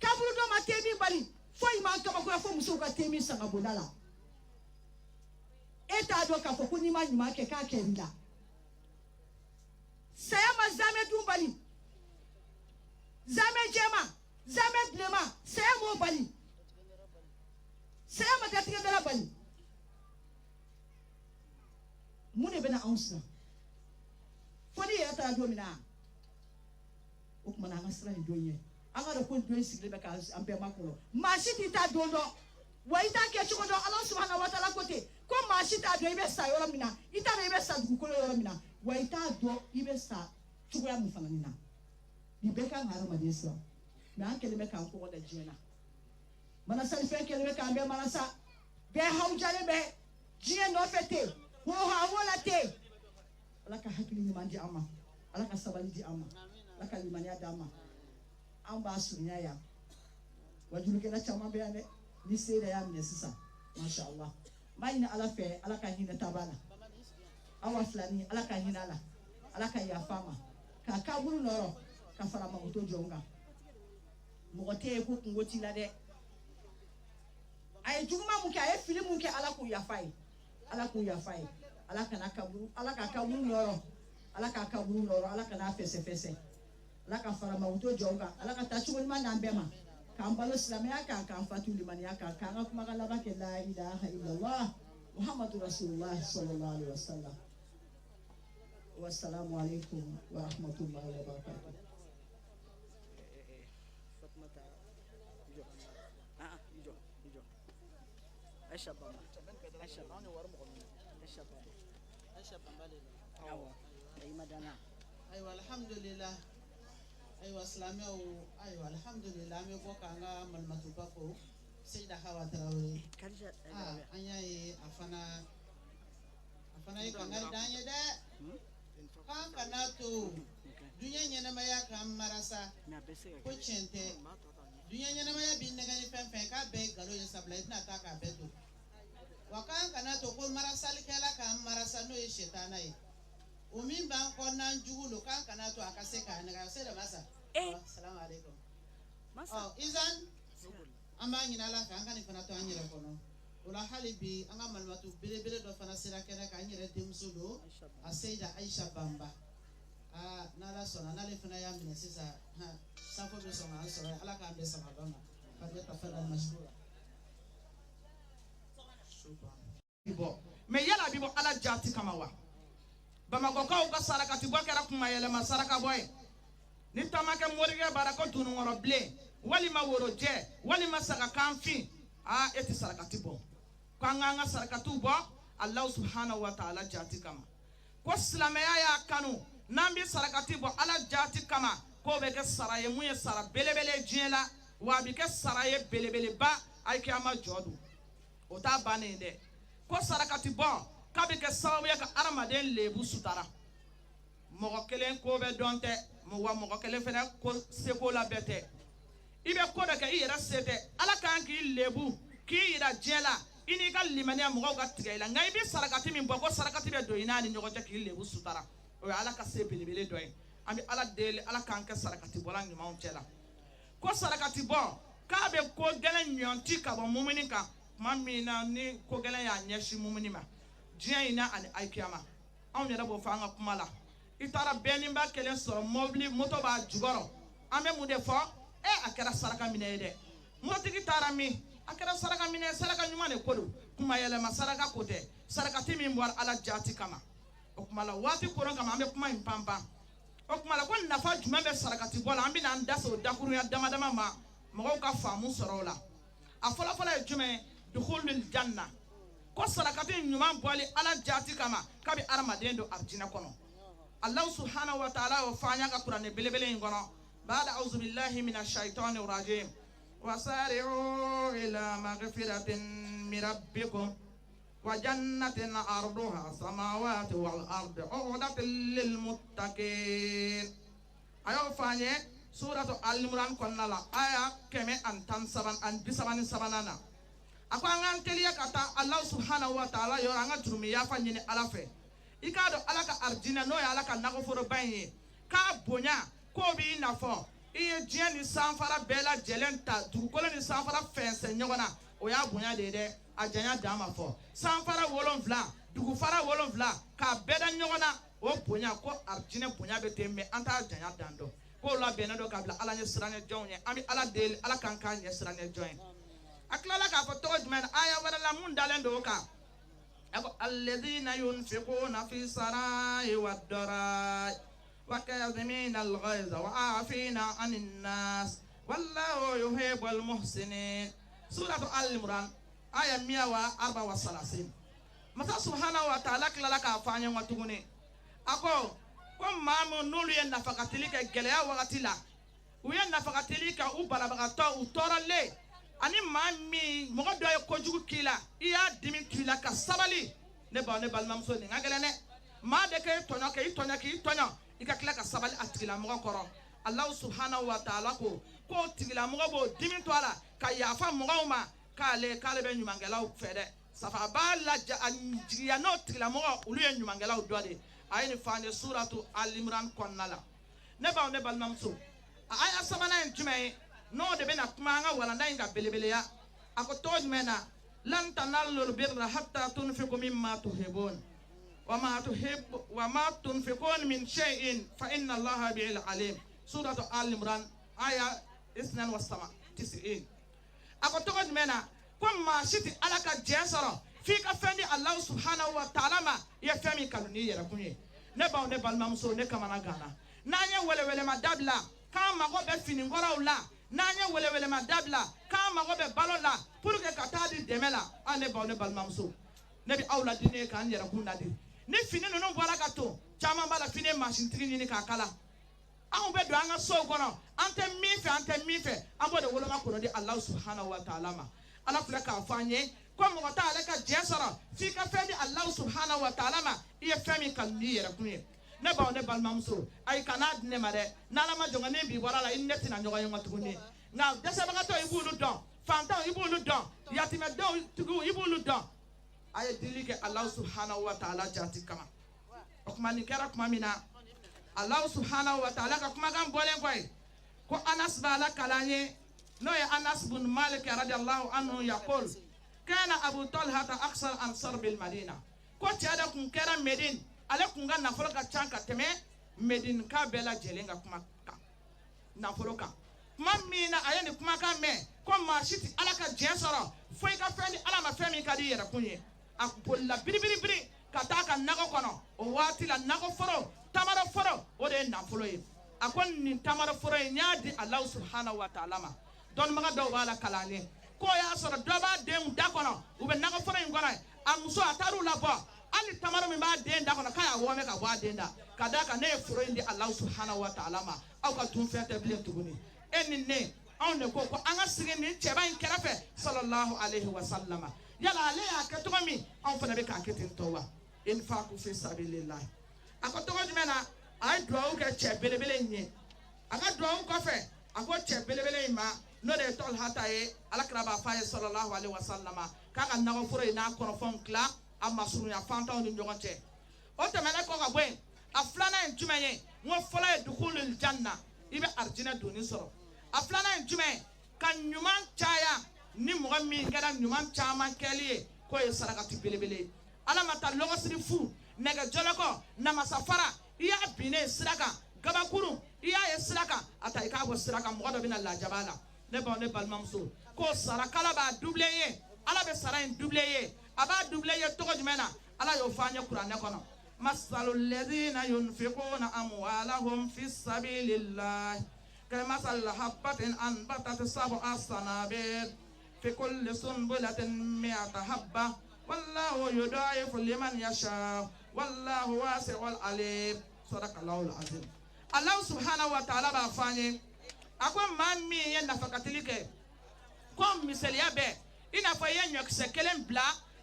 kaburu dɔ ma te min bali fo i man kabakoya fo musow ka te min san ka bonda la e t'a dɔn k'a fɔ ko n'i ma ɲuman kɛ k'a kɛr'i la saya ma zamɛ dun bali zamɛ jɛma zamɛ bilenma saya m'o bali saya ma datigɛdala bali mun de bɛna anw siran fo n'i yɛrɛ taara don min na o tuma na an ka siran nin don ɲɛ an ka dɔn ko don sigilen bɛ k'an bɛɛ makɔnɔ maa si t'i ta don dɔn wa i t'a kɛ cogo dɔn ala subahana wa taala ko ten ko maa si t'a dɔn i bɛ sa yɔrɔ min na i t'a dɔn i bɛ sa dugukolo yɔrɔ min na wa i t'a dɔn i bɛ sa cogoya min fana na nin bɛɛ kan ka hadamaden siran mɛ an kɛlen bɛ k'an kɔgɔ da diɲɛ na manasalifɛn kɛlen bɛ k'an bɛɛ manasa bɛɛ hawujalen bɛ diɲɛ nɔfɛ ten wola ten ala ka hakili ɲuman di an ma ala ka sabali di an ma ala ka limaniya di an ma an b'a surunya yan wajulukɛla caman bɛ yan dɛ ni se yɛrɛ y'a minɛ sisan masha Allah n b'a ɲini ala fɛ ala ka hinɛ taaba la awa filani ala ka hinɛ a la ala ka yafa a ma k'a kaburu nɔrɔ ka fara mamuto jɔn kan mɔgɔ tɛ yen ko kungo t'i la dɛ a ye juguman mun kɛ a ye fili mun kɛ ala k'o yafa ye ala k'o yafa ye ala kana kaburu ala ka kaburu nɔrɔ ala ka kaburu nɔrɔ ala kana fɛsɛfɛsɛ ala ka fara mamuto jɔn kan ala ka taa cogo ɲuman d'an bɛɛ ma k'an balo silamɛya kan k'an fatu limaniya kan k'an ka kumakan laban kɛ la ilaha illallah muhammadu rasulullah sallallahu alaihi wasallam wassalamu alaikum wa rahmatullahi wa barakatuh. Ayiwa alhamdulillah ayiwa silamɛw ayiwa alhamdulillah an bɛ bɔ k'an ka malimatuba fo Seyida Hawa Tarawele an y'a ye a fana afana yi kangar danye de kan kanato dunya nyana maya kan marasa ko chente dunya nyana maya bin daga ni fen ka be galo ya sabla ina ta ka beto wakan kanato ko marasa likela kan marasa no ye shetana yi o min ban ko nan jugulo kan kanato akase ka na ka se da masa assalamu alaikum masa izan amma nyina la kan kan fana to anyira kono wala halibi anga malmatu bele do fana sira kera ka anyira demso do a Saida Aisha Bamba nala sona nale fana ya mine sisa safo be sona sona ala ka be sama dona fadya tafadhal mashkura bibo me yala bibo ala jati kama wa Bamako ka ka saraka tibo kera kuma yele masaraka boy ni tamake morige barako tunu ngoro ble wali ma woro je wali ma saka kanfi eti saraka tibo kwanga saraka tubo Allah subhanahu wa ta'ala jati kama ko silamaya ya kanu nambi saraka tibo ala jati kama ko be ke saraye muye sara belebele jela wa bi ke saraye belebele ba ay kiyama jodu o ta bane de ko saraka tibo kabi ke sababu ya ka aramaden lebu sutara mogo kelen ko be donte mogo kelen fena ko seko la bete ibe ko da ka ira sete ala kan ki lebu ki ira jela ini ka limania mogo ga tigela ngai bi sarakati min boko sarakati be do ina ni nyogo ki lebu sutara o ala ka se belebele do en ami ala dele ala kan ka sarakati bola nyuma on chela ko sarakati bo ka be ko gelen nyonti ka bo mumini ka mamina ni ko gelen ya nyeshi mumini ma jiya ina ani aikiyama an yɛrɛ b'o fɔ an ka kuma la I taara bɛnni ba kelen sɔrɔ mobili moto b'a jukɔrɔ an bɛ mun de fɔ a kɛra saraka minɛ ye dɛ motigi taara min a kɛra saraka minɛ saraka ɲuman de ko don kuma yɛlɛma saraka ko tɛ sarakati min bɔra ala jati kama o kuma la waati koron kama an bɛ kuma in panpan o kuma la ko nafa jumɛn bɛ sarakati bɔ la an bɛ na an da se o dakurunya dama dama ma mɔgɔw ka faamu sɔrɔ o la a fɔlɔ fɔlɔ ye jumɛn dukhulul janna ko sarakati ɲuman bɔli ala jati kama kabi aramaden do arjina kono Allah subhanahu wa ta'ala o fanya ka Qur'an belebele in kono ba'da a'udhu billahi minash shaitanir rajim wasari'u ila maghfiratin min rabbikum wa jannatin arduha samawati wal ardi u'datil lil muttaqin ayo fanya suratu al-imran konnala aya keme antan saban an bisaban sabanana ako angan teliya kata Allah subhanahu wa ta'ala yo anga turumi ya fa nyini ala fe ikado ala ka arjina no ya ala ka nako foro banye ka bonya ko bi na fo iye jien ni sanfara bela jelenta dugukolo ni sanfara fense nyogona o ya bonya de ajanya dama fo sanfara wolonvla dugufara wolonvla ka beda nyogona o bonya ko arjina bonya be temme anta ajanya dando ko la benado ka bla ala nye sirane jonye ami ala del ala kan kan nye sirane jonye aklala ka foto jmen aya wala la mun dalendo ka ako alladhina yunfiquna fi sarai wad darai wa kadhimina al-ghayza wa afina 'anil nas wallahu yuhibbul muhsinin suratu al-imran aya 134 mata subhanahu wa ta'ala klala ka fanya watugune ako ko mamu nulu yen nafakatili ka geleya wakati la uyen nafakatili ka ubalabagato utorale ani mami mogo do ye kojugu kila iya dimi kila ka sabali ne ba ne balmamso ni ngagele ne ma de ke tonya ke itonya ika kila ka sabali atigila mogo koro Allah subhanahu wa ta'ala ko tigila mogo bo dimi to ala ka yafa mogo ma kale be nyumangela u fede safa ba la ya no tigila mogo ulu ye nyumangela u dode ayini fane suratu al-imran konnala ne ba ne balmamso aya sabana en no de bena kumanga wala ndainga belebele ya ako tojmena lan tanallu birra hatta tunfiqu mimma tuhibun wa ma tunfiqun min shay'in fa inna allaha bi'il alim suratu al-imran aya 92 ako tojmena kuma shiti alaka jesoro fi ka fendi allah subhanahu wa ta'ala ma ya fami kaluni yera kunye ne ba ne balmamso ne kamana gana nanye wele ma dabla kama go be fini ngora ula nanye wele ma dabla kama go be balola pour que katadi demela ane ba ne balmamso ne bi awla dine kan yera kunna di ni fini no bola kato chama bala fini machine trini ni kakala an be do anga so gono ante mi fe ambo de wolo ma ko di allah subhanahu wa ta'ala ma ala fula ka fanye ko mɔgɔ ta ale ka jɛ sɔrɔ f'i ka fɛn di Alahu subhanahu wa ta'ala ma i ye fɛn min kanu n'i yɛrɛ kun ye ne baw ne balimamuso ayi kana di ne ma dɛ n'Ala ma jɔn ne b'i bɔra la i ne tɛna ɲɔgɔn ye tuguni nka dɛsɛbagatɔ i b'olu dɔn fantanw i b'olu dɔn yatimɛdenw tigiw i b'olu dɔn a ye dili kɛ Alahu subhanahu wa ta'ala jati kama o tuma nin kɛra tuma min na Alahu subhanahu wa ta'ala ka kumakan bɔlen kɔ ye ko Anas b'a la kalan ye n'o ye Anas bin Malik radiyallahu anhu yaqul kana Abu Talha aksar ansar bil Madina ko cɛ dɔ kun kɛra Medine ale kun ka nafolo ka ca ka tɛmɛ Medine ka bɛɛ lajɛlen ka kuma kan nafolo kan kuma min na a ye nin kumakan mɛn ko maa si tɛ Ala ka jɛn sɔrɔ fo i ka fɛn di Ala ma fɛn min ka di i yɛrɛ kun ye a bolila biribiribiri ka taa ka nakɔ kɔnɔ o waati la nakɔ foro tamaro foro o de ye nafolo ye a ko nin tamaro foro in n y'a di Alahu subhanahu wa ta'ala ma dɔnnibaga dɔw b'a la kalan ye ko y'a sɔrɔ dɔ b'a denw da kɔnɔ u bɛ nakɔ foro in kɔnɔ a muso a taar'u labɔ hali tamaro min b'a den da kɔnɔ k'a y'a wɔmɛ ka bɔ a den da ka d'a kan ne ye foro in di Alahu subhanahu wa ta'ala ma aw ka dun fɛn tɛ bilen tuguni e ni ne anw de ko an ka sigi nin cɛba in kɛrɛfɛ sallallahu alaihi wa sallama yala ale y'a kɛ cogo min anw fana bɛ k'a kɛ ten tɔ wa infaqu fi sabilillah a ko cogo jumɛn na a ye duwawu kɛ cɛ belebele in ye a ka duwawu kɔfɛ a ko cɛ belebele in ma n'o de ye Talhata ye alakira b'a fɔ a ye sallallahu alaihi wa sallama k'a ka nakɔforo in n'a kɔnɔfɛnw tila a masurunya fantanw ni ɲɔgɔn cɛ o tɛmɛnen kɔ ka bɔ yen a filanan ye jumɛn ye n ko fɔlɔ ye dukhulul janna i bɛ arijinɛ donni sɔrɔ a filanan ye jumɛn ye ka ɲuman caya ni mɔgɔ min kɛra ɲuman caman kɛli ye k'o ye sarakati belebele ye Ala ma taa lɔgɔsiri fu nɛgɛjɔlɔkɔ namasafara i y'a binnen sira kan gabakuru i y'a ye sira kan a ta i k'a bɔ sira kan mɔgɔ dɔ bɛna lajaba la ne baw ne balimamuso ko sarakala b'a doublé ye Ala bɛ sara in doublé ye a b'a doublé ye cogo jumɛn na Ala y'o fɔ an ye kuranɛ kɔnɔ masalul ladhina yunfiquna amwalahum fi sabilillah كمثل حبة أنبتت سبع سنابل في كل سنبلة 100 حبة والله يضاعف لمن يشاء والله واسع عليم صدق الله العظيم الله سبحانه وتعالى بافاني أكون مامي ينفقتلك كم مثالية به إن فيا نكسر كلام بلا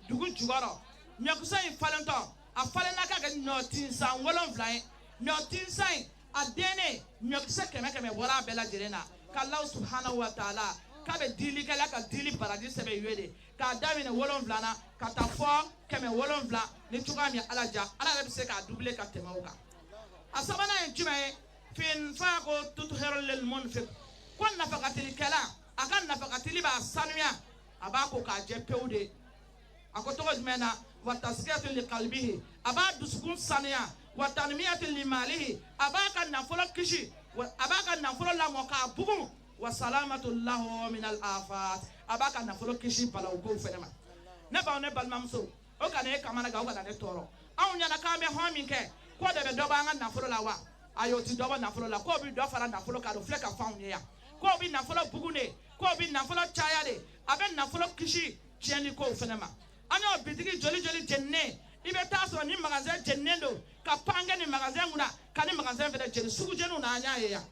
دقول جوارا نكسر يفعلنتو أفعلنا كأن نوتين سان ولون فلاي نوتين سان adene nyokse keme wala bela jirena kallahu subhanahu wa ta'ala ka be dili kala ka dili paradis sebe yede ka damine wolonvlana ka ta fo keme wolonvla ni tuga mi alaja ala be se ka double ka temauka asabana en jume fin faqo tuthiru lil munfiq kon nafaqatil kala akan nafaqatil ba sanuya abako ka je pewde akoto jumena wa tasqiyatu li qalbihi abadu sukun sanuya wa tanmiyatu li malihi abaka nafolo kishi abaka nafolo la moka bugu wa salamatu lahu min al afat abaka nafolo kishi bala ugo fenema ne ba ne balmamso o kana e kamana ga o kana ne toro awun yana ka me ho min ke ko de be do ba nga nafolo la wa ayo ti do ba nafolo la ko bi do fara nafolo ka do fleka faun ya ko bi nafolo bugu ne ko bi nafolo chaya de abe nafolo kishi tieni ko fenema ana bitigi joli jenne ibe taso ni magasin jennendo ka panga ni magasin nguna ka ni magasin fede jeni sugu jenu na anya ya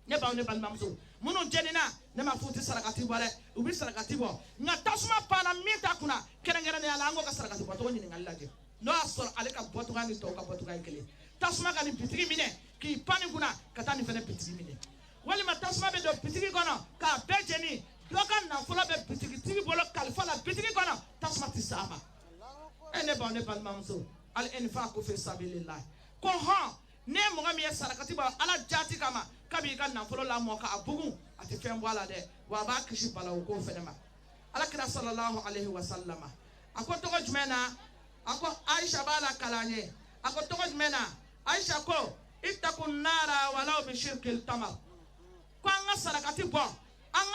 ne ba ne balmamso munu jenina ne ma futi sarakati bale ubi sarakati bo nga tasuma pana mita kuna kerengere ne ala ngo ka sarakati bo to ni ngalaje no asor aleka boto ngani to ka boto ngai kele tasuma ka ni bitigi mine ki pani kuna kata ni fede bitigi mine wali ma tasuma be do bitigi kono ka bejeni doka na fola be bitigi bolo kalfa la bitigi kono tasuma tisama ene ba ne balmamso al infaqu fi sabilillah ko ha ne mo ngami sarakati ba ala jati kama kabi kan na folo la mo ka abugu ati fembo ala de wa ba kishi bala ko fenema ala kira sallallahu alaihi wasallama akoto ko jumena ako Aisha bala kalanye akoto ko jumena Aisha ko ittaqun nara walau bi shirkil tamar ko anga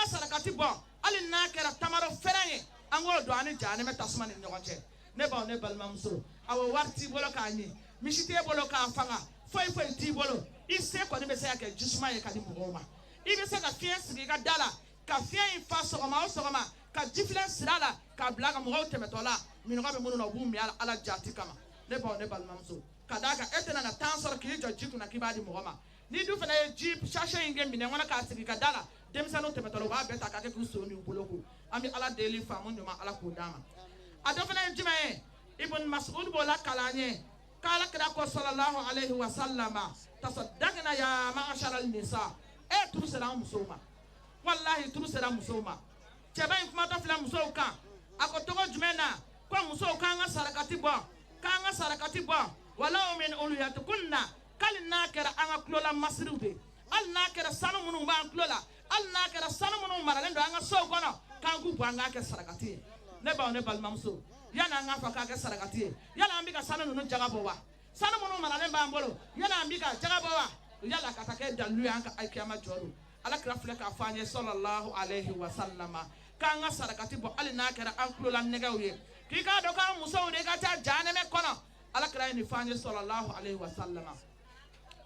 sarakati bo ali na kera tamaro feranye ango do ani jani me tasma ni nyogonche ne ba ne balmamso awo warti bolo kanyi mishite bolo ka fanga foi ti bolo ise ko ne be se ake jisuma ye kadi bugoma ibe se ka fies ga dala ka fien fa so ma o so ma ka jiflen sirala ka blaga mo temetola min ko be munu no bumi ala jati kama ne ba ne balmamso kadaka etena na tansor ki jo jitu na kibadi mo ma ni du fana ye ji sachet in kɛ minɛ kɔnɔ k'a sigi ka da la denmisɛnninw tɛmɛtɔla u b'a bɛɛ ta k'a kɛ k'u so n'u bolo ko an bɛ ala deli faamu ɲuman ala k'o d'a ma a dɔ fana ye jumɛn ye ibn mas'ud b'o la kalan ye k'ala kira ko sallallahu alaihi wa sallama tasaddaqna ya ma'ashara an-nisa turu sera musow ma wallahi turu sera musow ma cɛba in kuma tɔ filɛ musow kan a ko togo jumɛn na ko musow k'an ka sarakati bɔ walaw min uluyatikunna kali n'a kɛra an ka kulola masiriw de hali n'a kɛra sanu minnu b'an kulo la hali n'a kɛra sanu minnu maralen don an ka sow kɔnɔ k'an k'u bɔ an k'a kɛ sarakati ye ne baw ne balimamuso yani an k'a fɔ k'a kɛ sarakati ye yala an bɛ ka sanu ninnu jaga bɔ wa sanu minnu maralen b'an bolo yala an bɛ ka jaga bɔ wa yala ka taa kɛ dalilu ye an ka alikiyama jɔ don ala kira filɛ k'a fɔ an ye sallallahu alaihi wa sallama k'an ka sarakati bɔ hali n'a kɛra an kulola nɛgɛw ye k'i k'a dɔn k'an musow de ka taa jahanɛmɛ kɔnɔ ala kira ye nin fɔ an ye sallallahu alaihi wa sallama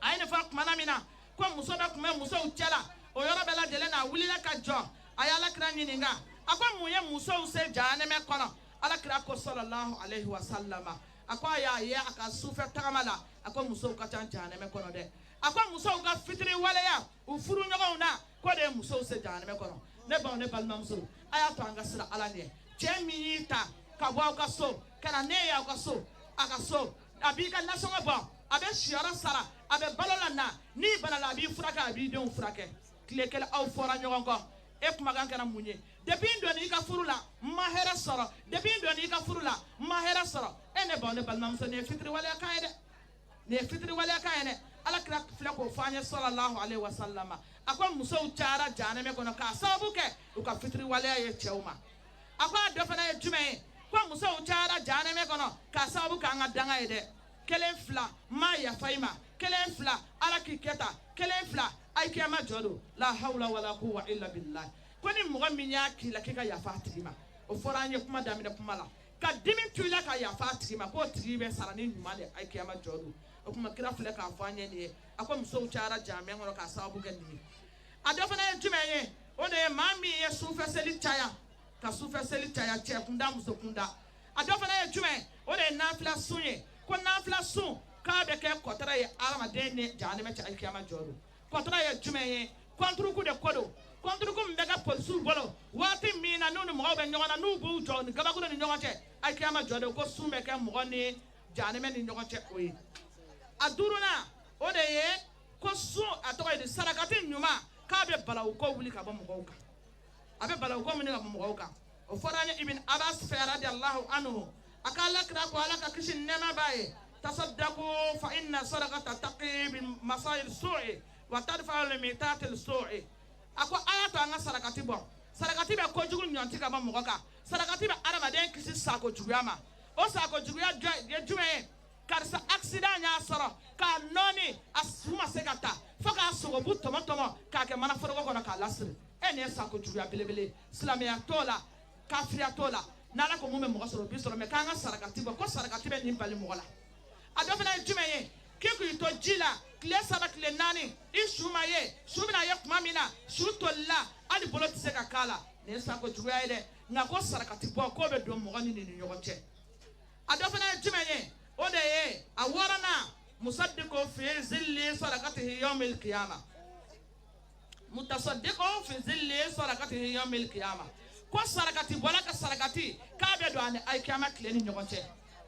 a ye nin fɔ kumana min na ko muso dɔ tun bɛ musow cɛla o yɔrɔ bɛɛ lajɛlen na a wulila ka jɔ a ye ala kira ɲininka a ko mun ye musow se jahanɛmɛ kɔnɔ ala kira ko sallallahu alaihi wa sallama a ko a y'a ye a ka sufɛ tagama la a ko musow ka ca jahanɛmɛ kɔnɔ dɛ a ko musow ka fitiri waleya u furu ɲɔgɔnw na ko de ye musow se jahanɛmɛ kɔnɔ ne baw ne balimamuso a y'a to an ka sira ala ɲɛ cɛ min y'i ta ka bɔ aw ka so ka na ne ye aw ka so a ka so a b'i ka nasɔngɔ bɔ a bɛ siyɔrɔ sara a bɛ balo la na n'i banala a b'i furakɛ a b'i denw furakɛ tile kelen aw fɔra ɲɔgɔn kɔ e kumakan kɛra mun ye depuis n donna i ka furu la n ma hɛrɛ sɔrɔ depuis n donna i ka furu la n ma hɛrɛ sɔrɔ e ne baw ne balimamuso nin ye fitiri waleya kan ye dɛ nin ye fitiri waleya kan ye dɛ ala kira filɛ k'o fɔ an ye sallallahu alaihi wa sallama a ko musow cayara jahanɛmɛ kɔnɔ k'a sababu kɛ u ka fitiri waleya ye cɛw ma a ko a dɔ fana ye jumɛn ye ko musow cayara jahanɛmɛ kɔnɔ k'a sababu kɛ an ka danga ye dɛ kelen fila ma yafa i ma kelen fila ala k'i kɛ tan kelen fila ayi kiyama jɔ don la hawla wala quwwa illa billah ko ni mɔgɔ min y'a k'i la k'i ka yafa a tigi ma o fɔra an ye kuma daminɛ kuma la ka dimi to i la ka yafa a tigi ma k'o tigi bɛ sara ni ɲuman de ayi kiyama jɔ don o kuma kira filɛ k'a fɔ an ye nin ye a ko musow cayara jahanɛmɛ kɔnɔ k'a sababu kɛ nin ye a dɔ fana ye jumɛn ye o de ye maa min ye sufɛ seli caya ka sufɛ seli caya cɛ kunda muso kunda a dɔ fana ye jumɛn o de ye nafila sun ye ko nafila sun k'a bɛ kɛ kɔtara ye adamaden ni jahanɛmɛ cɛ alikiyama jɔ don kɔtara ye jumɛn ye kɔnturuku de ko don kɔnturuku min bɛ kɛ polisiw bolo waati min na n'u ni mɔgɔw bɛ ɲɔgɔn na n'u b'u jɔ ni gabakuru ni ɲɔgɔn cɛ alikiyama jɔ don ko sun bɛ kɛ mɔgɔ ni jahanɛmɛ ni ɲɔgɔn cɛ o ye a duurunan o de ye ko sun a tɔgɔ ye di sarakati ɲuman k'a bɛ balawu ko wuli ka bɔ mɔgɔw kan a bɛ balawu ko wuli ka bɔ mɔgɔw kan o fɔra an ye ibn abbas fɛ radiyallahu anhu a ka ala kira ko ala ka kisi nɛɛma b'a ye tasaddaqu fa inna sadaqata taqi bi masayil su'i wa tadfa li mitatil su'i a ko a y'a to an ka sarakati bɔ sarakati bɛ kojugu ɲɔnti ka bɔ mɔgɔ kan sarakati bɛ adamaden kisi sako juguya ma o sako juguya ye jumɛn ye karisa accident y'a sɔrɔ k'a nɔɔni a su ma se ka taa fo k'a sogobu tɔmɔ k'a kɛ manaforoko kɔnɔ k'a lasiri e nin ye sako juguya belebele silamɛya t'o la kafiriya t'o la n'ala ko mun bɛ mɔgɔ sɔrɔ o bi sɔrɔ mɛ k'an ka sarakati bɔ ko sarakati bɛ nin bali mɔgɔ la a dɔ fana ye jumɛn ye k'i k'i to ji la tile 3 tile 4 i su ma ye su bɛna ye tuma min na su tolila hali bolo tɛ se ka k'a la nin ye sako juguya ye dɛ nka ko sarakati bɔ k'o bɛ don mɔgɔ ni nin ni ɲɔgɔn cɛ a dɔ fana ye jumɛn ye o de ye a 6nan musaddiqu fi zilli sadaqatihi yawmil qiyamah mutasaddiqu fi zilli sadaqatihi yawmil qiyamah ko sarakati bɔla ka sarakati k'a bɛ don ani alikiyama tile ni ɲɔgɔn cɛ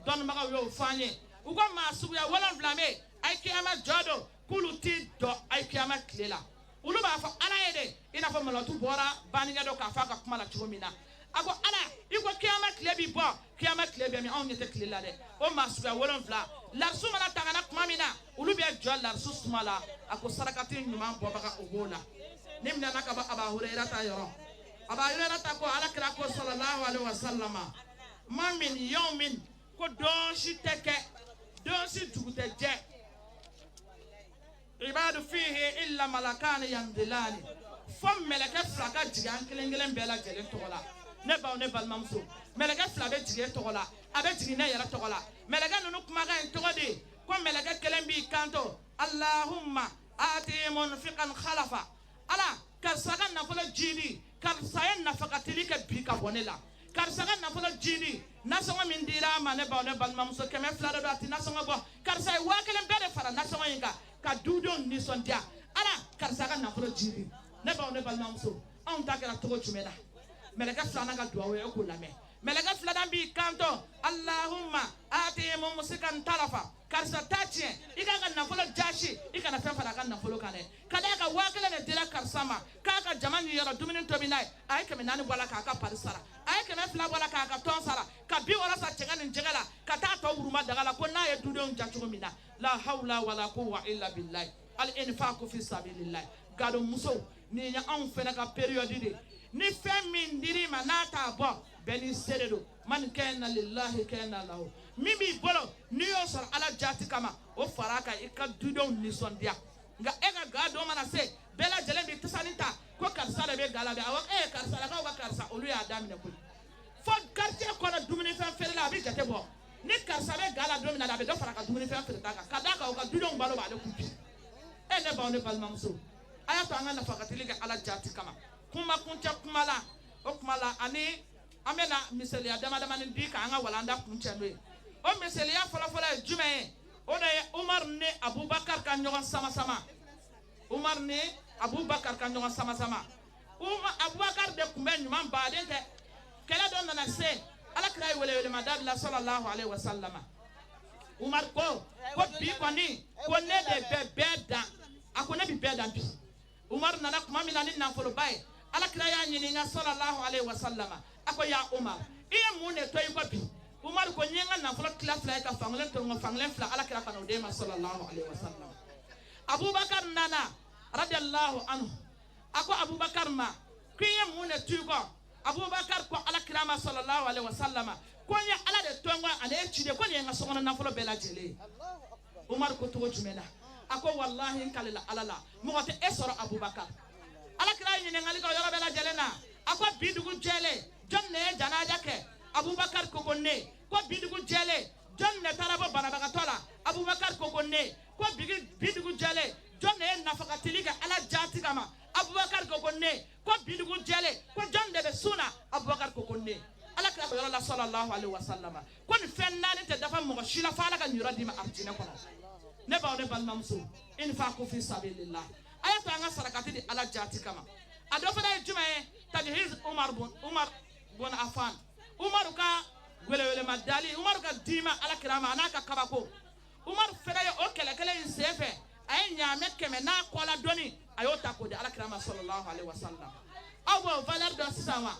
dɔnnibagaw y'o fɔ an ye u ko maa suguya 7 bɛ alikiyama jɔ don k'olu ti jɔ alikiyama tile la olu b'a fɔ ala ye de i n'a fɔ malatu bɔra banigɛ dɔ k'a fɔ a ka kuma la cogo min na a ko ala i ko kiyama tile bi bɔ kiyama tile bɛ min anw ɲɛ tɛ tile la dɛ o maa suguya 7 larisu mana tangana kuma min na olu bɛ jɔ larisu suma la a ko sarakati ɲuman bɔbaga o b'o la ne mina na ka bɔ Aba Hurayra ta yɔrɔ Aba Hurayra ta ko ala kira ko sallallahu alaihi wa sallama ma min yawmin ko don si tɛ kɛ don si jugu tɛ jɛ ibadu fihi illa malakani yanzilani fo mɛlɛkɛ 2 ka jigin an kelen kelen bɛɛ lajɛlen tɔgɔ la ne baw ne balimamuso mɛlɛkɛ 2 bɛ jigin e tɔgɔ la a bɛ jigin ne yɛrɛ tɔgɔ la mɛlɛkɛ ninnu kumakan in tɔgɔ de ko mɛlɛkɛ kelen b'i kanto Allahumma ati munfiqan khalafa ala karisa ka nafolo jidi karisa ye nafakatili kɛ bi ka bɔ ne la karisa ka nafolo jidi nasɔngɔ min dira a ma ne baw ne balimamuso 200 de don a ti nasɔngɔ bɔ karisa ye 1000 bɛɛ de fara nasɔngɔ in kan ka dudenw nisɔndiya ala karisa ka nafolo jiri ne baw ne balimamuso anw ta kɛra cogo jumɛn na mɛlɛkɛ filanan ka duwawu ye k'o lamɛn mɛlɛkɛ filanan b'i kanto Allahumma atimu musikan talafa karisa ta tiɲɛ i ka ka nafolo jasi i kana fɛn fara a ka nafolo kan dɛ ka d'a ka 1000 de dira karisa ma k'a ka jama ɲi yɔrɔ dumuni tobi n'a ye a ye 400 bɔ a la k'a ka pari sara a ye 200 bɔ a la k'a ka tɔn sara ka 60 sa cɛŋɛ ni jɛgɛ la ka taa tɔ wuruma daga la ko n'a ye dudenw ja cogo min na la hawla wala quwwa illa billahi al infaqu fi sabilillah gado muso ni ya anw fɛnɛ ka période de ni fɛn min dir'i ma n'a t'a bɔ bɛɛ n'i se de don man kana lillahi kana lahu min b'i bolo n'i y'o sɔrɔ ala jaati kama o fara kan i ka dudenw nisɔndiya nka e ka ga dɔ mana se bɛɛ lajɛlen bɛ tisani ta ko karisa de bɛ ga la dɛ awɔ karisa lakaw ka karisa olu y'a daminɛ koyi fo quartier kɔnɔ dumunifɛn feere la a bɛ jate bɔ ni karisa bɛ ga la don min na a bɛ dɔ fara ka dumunifɛn feere ta kan ka d'a kan o ka dudenw balo b'ale kun bi ne baw ne balimamuso a y'a to an ka nafagatili kɛ ala jaati kama kuma kuncɛ kuma la o kuma la ani an bɛna misaliya damadamanin di ka an ka walanda kuncɛ n'o ye o misaliya fɔlɔfɔlɔ ye jumɛn ye o de ye Umar ni Abubakar ka ɲɔgɔn sama-sama Umar ni Abubakar ka ɲɔgɔn sama-sama Abubakar de tun bɛ ɲuman baden kɛ kɛlɛ dɔ nana se Alakira ye welewelemada bila sallallahu alaihi wa sallama Umar ko bi kɔni ko ne de bɛ bɛɛ dan a ko ne bɛ bɛɛ dan bi Umar nana kuma min na ni nafoloba ye Alakira y'a ɲininka sallallahu alaihi wa sallama a ko ya Umar i ye mun de to i kɔ bi Umar ko n ye n ka nafolo tila fila ye ka fankelen to n ka fankelen fila Alakira ka n'o d'e ma sallallahu alaihi wa sallam Abubakar nana radiyallahu anhu a ko Abubakar ma ko i ye mun de to i kɔ Abubakar ko Alakira ma sallallahu alaihi wa sallama ko n ye ala de to n kɔ ani e ci de ko nin ye n ka sokɔnɔ nafolo bɛɛ lajɛlen ye Umar ko cogo jumɛn na a ko wallahi n kalila ala la mɔgɔ tɛ e sɔrɔ Abubakar Alakira ye ɲininkali kɛ yɔrɔ bɛɛ lajɛlen na a ko bi dugu jɛlen jɔn ne ye janaja kɛ Abubakar ko ne ko bi dugu jɛlen jɔn ne taara bɔ banabagatɔ la Abubakar ko ne ko bi dugu jɛlen jɔn ne ye nafagatili kɛ ala jaati kama Abubakar ko ne ko bi dugu jɛlen ko jɔn de bɛ sun na Abubakar ko ne Alakira ko yɔrɔ la sallallahu alaihi wa sallama ko nin fɛn naani tɛ dafa mɔgɔ si la fo ala ka nin yɔrɔ d'i ma arijinɛ kɔnɔ ne baw ne balimamuso infaqu fi sabilillah a y'a to an ka sarakati di ala jaati kama a dɔ fana ye jumɛn ye tajhiz Umar bun Affan Umar ka welewelema dali Umar ka dima Alakira ma a n'a ka kabako Umar fana ye o kɛlɛkɛlɛ in sen fɛ a ye ɲaamɛ 100 n'a kɔla dɔɔni a y'o ta k'o di Alakira ma sallallahu alaihi wa sallam aw b'o valeur dɔn sisan wa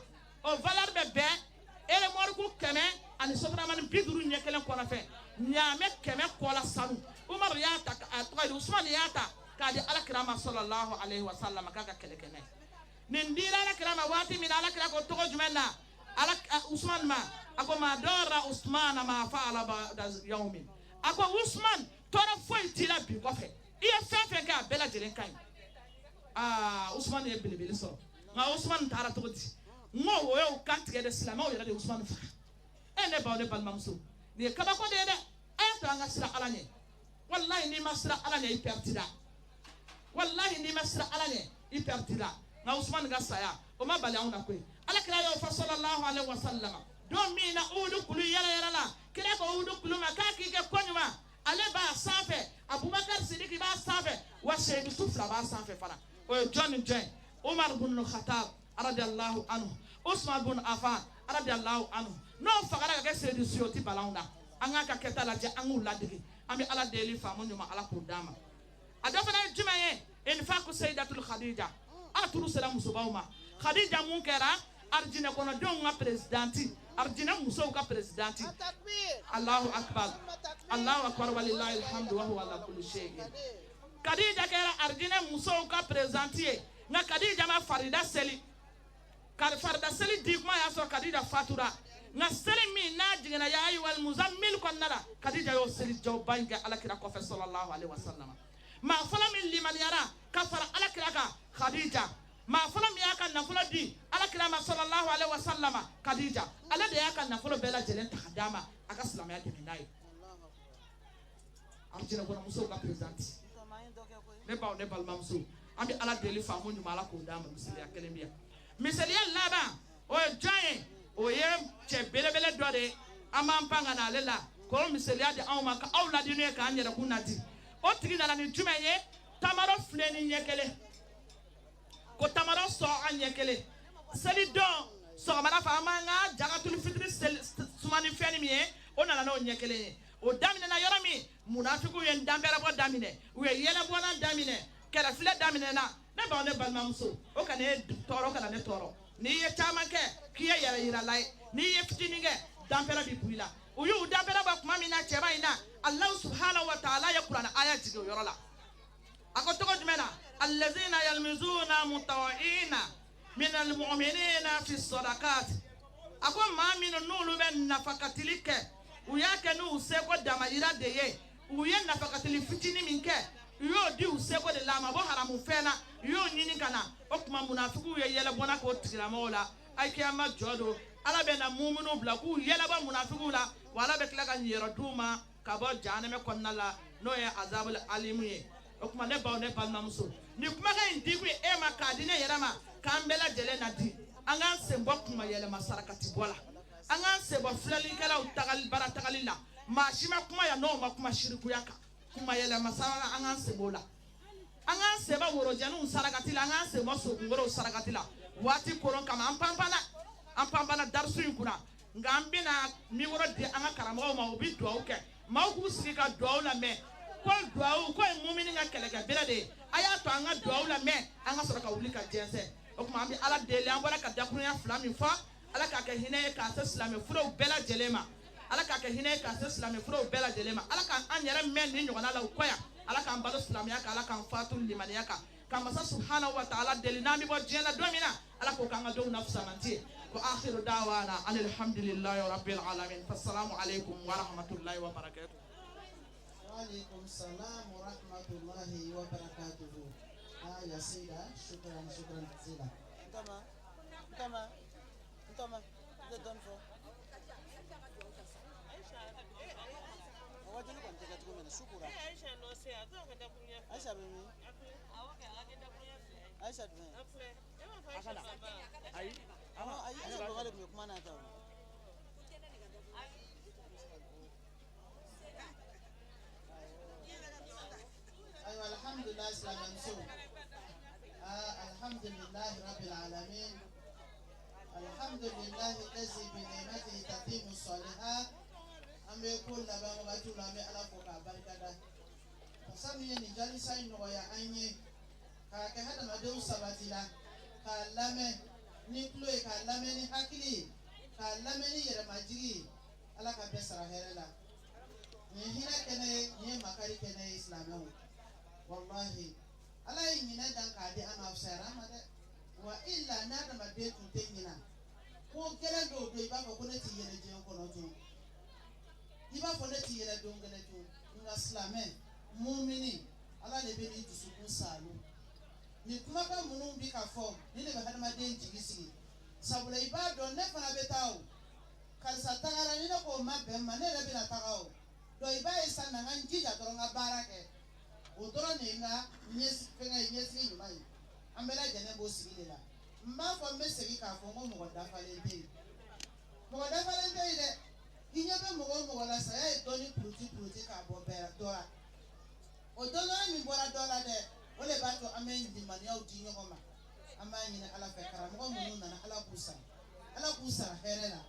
o valeur bɛ bɛn elemoriku 100 ani sotaramani 50 ɲɛ kelen kɔnɔ fɛ ɲaamɛ 100 kɔla sanu Umar y'a ta a tɔgɔ ye Usman y'a ta k'a di Alakira ma sallallahu alaihi wa sallam k'a ka kɛlɛkɛnɛ nin dira Alakira ma waati min na Alakira ko tɔgɔ jumɛn na Usman ma a ko ma dɔra Usman ma fa'ala ba'da yawmin a ko Usman tɔɔrɔ foyi t'i la bi kɔfɛ i ye fɛn fɛn kɛ a bɛɛ lajɛlen ka ɲi Usman ye belebele sɔrɔ nka Usman taara cogo di n ko o y'o kan tigɛ de silamɛw yɛrɛ de Usman faga ne baw ne balimamuso nin ye kabako de ye dɛ a y'a to an ka siran ala ɲɛ wallahi n'i ma siran ala ɲɛ i pɛrɛtira wallahi n'i ma siran ala ɲɛ i pɛrɛtira nka Usman ka saya o ma bali anw na koyi Alakira y'o fɔ sallallahu alaihi wa sallam don min na Uhudu kulu yɛlɛ la kira ko Uhudu kulu ma k'a k'i kɛ ko ɲuman ale b'a sanfɛ Abubakar Sidiki b'a sanfɛ wa seyidu fila b'a sanfɛ fana o ye jɔn ni jɔn ye Umar bin Khattab radiyallahu anhu Usman bin Affan radiyallahu anhu n'o fagara ka kɛ seyidu si o ti balanw na an k'a ka kɛta lajɛ an k'u ladege an bɛ ala deli faamu ɲuman ala k'o d'a ma a dɔ fana ye jumɛn ye infaqu Sayyidatul Khadija ala turu sera musobaw ma Khadija mun kɛra arijinɛ kɔnɔdenw ka présidente arijinɛ musow ka présidente Allahu akbar walillahi alhamdu wa huwa ala kulli shay'in Khadija kɛra arijinɛ musow ka présidente ye nka Khadija ma farida seli di kuma y'a sɔrɔ Khadija fatura nka seli min n'a jiginna ya ayyuhal muzammil kɔnɔna la Khadija y'o seli jɔba in kɛ Alakira kɔfɛ sallallahu alaihi wa sallam maa fɔlɔ min limaniyara ka fara Alakira kan Khadija maa fɔlɔ min y'a ka nafolo di Alakira ma sallallahu alaihi wa sallama Khadija ale de y'a ka nafolo bɛɛ lajɛlen ta ka d'a ma a ka silamɛya dɛmɛ n'a ye arijinɛ kɔnɔ musow ka présidente ne baw ne balimamuso an bɛ ala deli faamu ɲuman ala k'o d'a ma misaliya kelen bɛ yan misaliya laban o ye jɔn ye o ye cɛ belebele dɔ de ye an b'an pan ka na ale la k'o misaliya di anw ma ka aw ladi n'o ye k'an yɛrɛ kun nati o o tigi nana ni jumɛn ye tamaro filɛ ni ɲɛ kelen ko tamaro sɔn a ɲɛ kelen seli don sɔgɔmada fɛ an b'an ka jagatulu fitiri sumani fɛn min ye o nana n'o ɲɛ kelen ye o daminɛna yɔrɔ min munafigiw ye danbɛrɛbɔ daminɛ u ye yɛlɛbɔna daminɛ kɛlɛfilɛ daminɛna ne baw ne balimamuso o kana ne tɔɔrɔ kana ne tɔɔrɔ n'i ye caman kɛ k'i ye yɛrɛ yirala ye n'i ye fitinin kɛ danbɛrɛ bi bɔ i la u y'u danbɛrɛ bɔ tuma min na cɛba in na Allahu subhanahu wa ta'ala ye kuranɛ aya jigin o yɔrɔ la a ko tɔgɔ jumɛn na allazina yalmizuna mutawa'ina min almu'minina fi sadaqat a ko maa minnu n'olu bɛ nafakatili kɛ u y'a kɛ n'u seko damayira de ye u ye nafakatili fitinin min kɛ u y'o di u seko de la a ma bɔ haramu fɛn na u y'o ɲini ka na o tuma munafigiw ye yɛlɛbɔna k'o tigilamɔgɔw la a kiyama jɔ don ala bɛ na muminu bila k'u yɛlɛbɔ munafigiw la wa ala bɛ tila ka ɲɛrɛ d'u ma ka bɔ jahanɛmɛ kɔnɔna la n'o ye azabul alimu ye o tuma ne baw ne balimamuso ni kumakan in di kun ye e ma k'a di ne yɛrɛ ma k'an bɛɛ lajɛlen na di an k'an sen bɔ kuma yɛlɛma sarakati bɔ la an k'an sen bɔ filɛlikɛlaw tagali bara tagali la maa si ma kuma yan n'o ma kuma shirikuya kan kuma yɛlɛma saraka an k'an sen b'o la an k'an sen bɔ worojɛniw sarakati la an k'an sen bɔ sokunkɔrɔw sarakati la waati koron kama an panpana darisu in kunna nka an bɛna miwɔrɔ di an ka karamɔgɔw ma u bɛ duwawu kɛ maaw k'u sigi ka duwawu lamɛn ko duwawu ko ye mumini ka kɛlɛkɛbere de ye a y'a to an ka duwawu lamɛn an ka sɔrɔ ka wuli ka jɛnsɛn o tuma an bɛ ala deli an bɔra ka dakurunya fila min fɔ ala k'a kɛ hinɛ ye k'a se silamɛ furaw bɛɛ lajɛlen ma ala k'a kɛ hinɛ ye k'a se silamɛ furaw bɛɛ lajɛlen ma ala k'an yɛrɛ mɛn nin ɲɔgɔnna la u kɔ yan ala k'an balo silamɛya kan ala k'an fatu limaniya kan ka masa subhanahu wa ta'ala deli n'an bɛ bɔ diɲɛ la don min na ala k'o k'an ka denw na fusamanti ye ko akhiru da'wana alhamdulillahi rabbil alamin fassalamu alaikum wa rahmatullahi wa barakatuh. وعليكم السلام ورحمة الله وبركاته. يا سيدة شكرا جزيلا. انتما ده دون فو. وجهك أنت كتقول من شكرا. عايشة بمي. عايشة بمي. عايشة بغالب ميكمان هذا. أيوة الحمد لله سلام منصور. الحمد لله رب العالمين. الحمد لله الذي بنعمته تتم الصالحات. أم يقول لبا وبتول أم على فوق بركة. فسمي نجالي ساين ويا أني. كهذا ما دو سباتيلا. كلامه نقوله كلامه نحكي. كلامه يرمجي. على كبسرة هلا. نهينا كنا نهمكاري كنا إسلامه. والله ala yi nyina dan ka de ana usara made wa illa na da made tun te nyina ko kele do do iba ko ne ti yele je ko no to iba ko ne ti yele do ngene to nga islame mu'mini ala le be ni dusu kun salu ni kuma ka munun bi ka fo ni le ba hada made jigisi sabula iba do ne fana betaw kan sa tagara ni ko mabbe ma ne le bi na tagaw do iba isa na nganji ja to nga barake odoro ninga nyesi fenga nyesi nyumai ambela jene bo sigilela mma fo mesegi ka fo mo mo da falente de inyebe mo la sa e doni pruti ka bo bera dora odolo mi bora dola de ole ba to amen di mani au di nyoma amani na ala fekara mo mo na ala kusa herela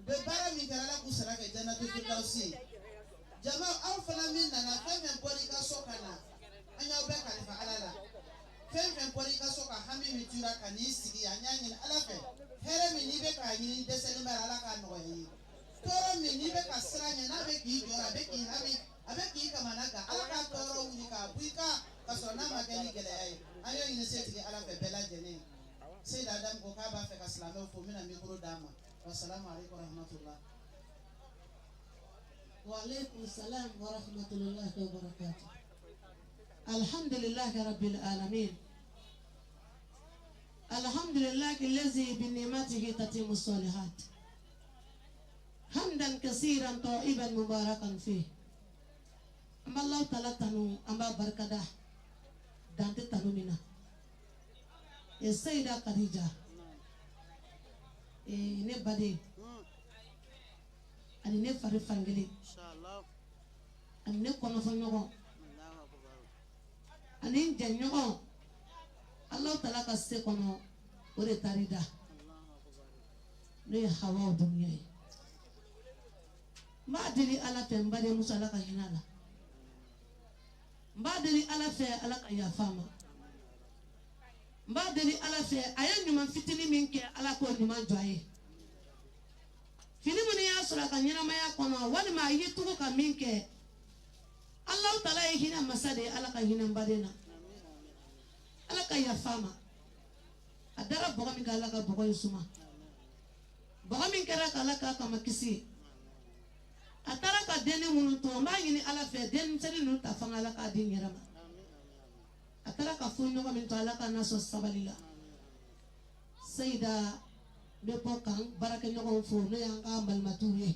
be bara mi gara ala kusa ke janatu firdausi jama aw fana min nana fɛn bɔri ka so kana an y'aw bɛɛ kalifa ala la fɛn bɔri ka so ka hami min tura ka n'i sigi an y'a ɲini ala fɛ hɛrɛ min n'i bɛ k'a ɲini dɛsɛlen bɛ ala k'a nɔgɔya ye tɔɔrɔ min n'i bɛ ka siran ɲɛ n'a bɛ k'i jɔra a bɛ k'i hami a bɛ k'i kamana kan ala k'a tɔɔrɔ wuli k'a bɔ i kan ka sɔrɔ n'a ma kɛ ni gɛlɛya ye an y'o ɲini setigi ala fɛ bɛɛ lajɛlen seyida adamu ko k'a b'a fɛ ka silamɛw fo n bɛna mikoro d'a ma wasalamu aleykum rahmatulah. وعليكم السلام ورحمة الله وبركاته. الحمد لله رب العالمين. الحمد لله الذي بنعمته تتم الصالحات. حمدا كثيرا طيبا مباركا فيه. أما الله تعالى تنو أما بركة دانت تنو منا. السيدة خديجة. نبدي. أنا نفر فانجلي. أنا نكون فنجوا ani janɲɔgɔn Allah taala ka se kɔnɔ o de tarida n'o ye Hawa dunuya ye n b'a deli Ala fɛ n badenmuso Ala ka hinɛ a la n b'a deli Ala fɛ Ala ka yafa a ma n b'a deli Ala fɛ a ye ɲuman fitinin min kɛ Ala k'o ɲuman jɔ a ye fini minnu y'a sɔrɔ a ka ɲɛnamaya kɔnɔ walima a ye tugu ka min kɛ Allah taala ye hinɛ masa de ye Ala ka hinɛ n baden na Ala ka yafa a ma a dara bɔgɔ min kan Ala ka bɔgɔ in suma bɔgɔ min kɛra ka Ala k'a kama kisi a taara ka denni minnu to n b'a ɲini Ala fɛ denmisɛnnin ninnu ta fanga Ala k'a di n yɛrɛ ma a taara ka furu ɲɔgɔn min to Ala ka n'a sɔn sabali la Seyida n bɛ bɔ kan baarakɛɲɔgɔnw fo n'o y'an ka balimatiw ye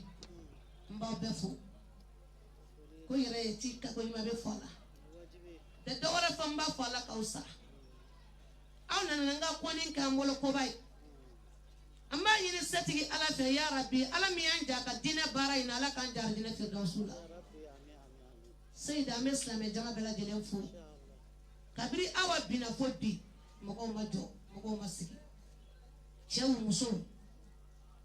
n b'aw bɛɛ fo ko yɛrɛ ye ci ka ko ɲuman bɛ fɔ a la tɛ dɔ wɛrɛ fɔ n b'a fɔ Ala k'aw sara aw nana n ka kɔni k'an bolo koba ye an b'a ɲini setigi Ala fɛ ya Rabbi Ala min y'an ja ka diinɛ baara in na Ala k'an ja diinɛ firdawusu la Seyida an bɛ silamɛ jama bɛɛ lajɛlen fo kabiri awa binna fo bi mɔgɔw ma jɔ mɔgɔw ma sigi cɛw musow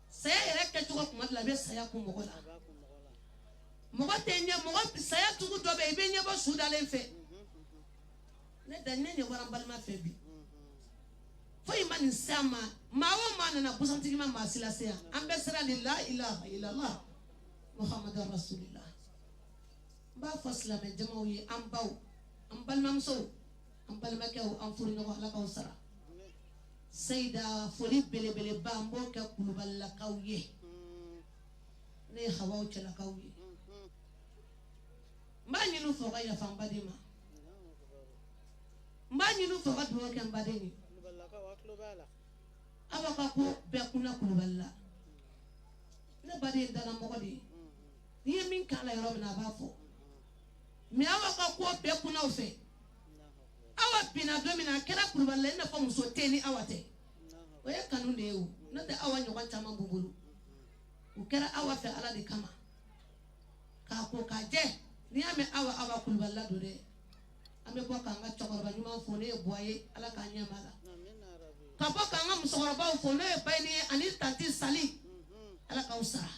saya yɛrɛ kɛcogo kuma dɔ la a bɛ saya kun mɔgɔ la mɔgɔ tɛ ɲɛ mɔgɔ saya tugu dɔ bɛ yen i bɛ ɲɛbɔ su dalen fɛ ne da ne ɲɛbɔra n balima fɛ bi foyi ma nin se an ma maa o maa nana busan tigi ma maa si lase yan an bɛɛ sera ni la ilaha illallah Muhammadu rasulillah n b'a fɔ silamɛ jamaw ye an baw an balimamusow an balimakɛw an furuɲɔgɔn Ala k'aw sara Seyida foli belebeleba n b'o kɛ Kulubalilakaw ye ne ye Hawaw cɛlakaw ye n b'a ɲini u fɛ u ka yafa n baden ma n b'a ɲini u fɛ u ka dugawu kɛ n baden ye Awa ka ko bɛɛ kunna Kulubalila ne baden ye danamɔgɔ de ye n'i ye min k'a la yɔrɔ min na a b'a fɔ mais Awa ka ko bɛɛ kunna o fɛ Awa binna don min na a kɛra Kulubalila i n'a fɔ muso tɛ ni Awa tɛ o ye kanu de ye o n'o tɛ Awa ɲɔgɔn caman b'u bolo u kɛra Awa fɛ Ala de kama k'a ko k'a jɛ n'i y'a mɛn Awa Kulubalila don dɛ an bɛ bɔ k'an ka cɛkɔrɔba ɲuman fo ne ye buwa ye Ala k'an ɲɛ b'a la ka bɔ k'an ka musokɔrɔbaw fo n'o ye Bayini ye ani tanti Sali Ala k'aw sara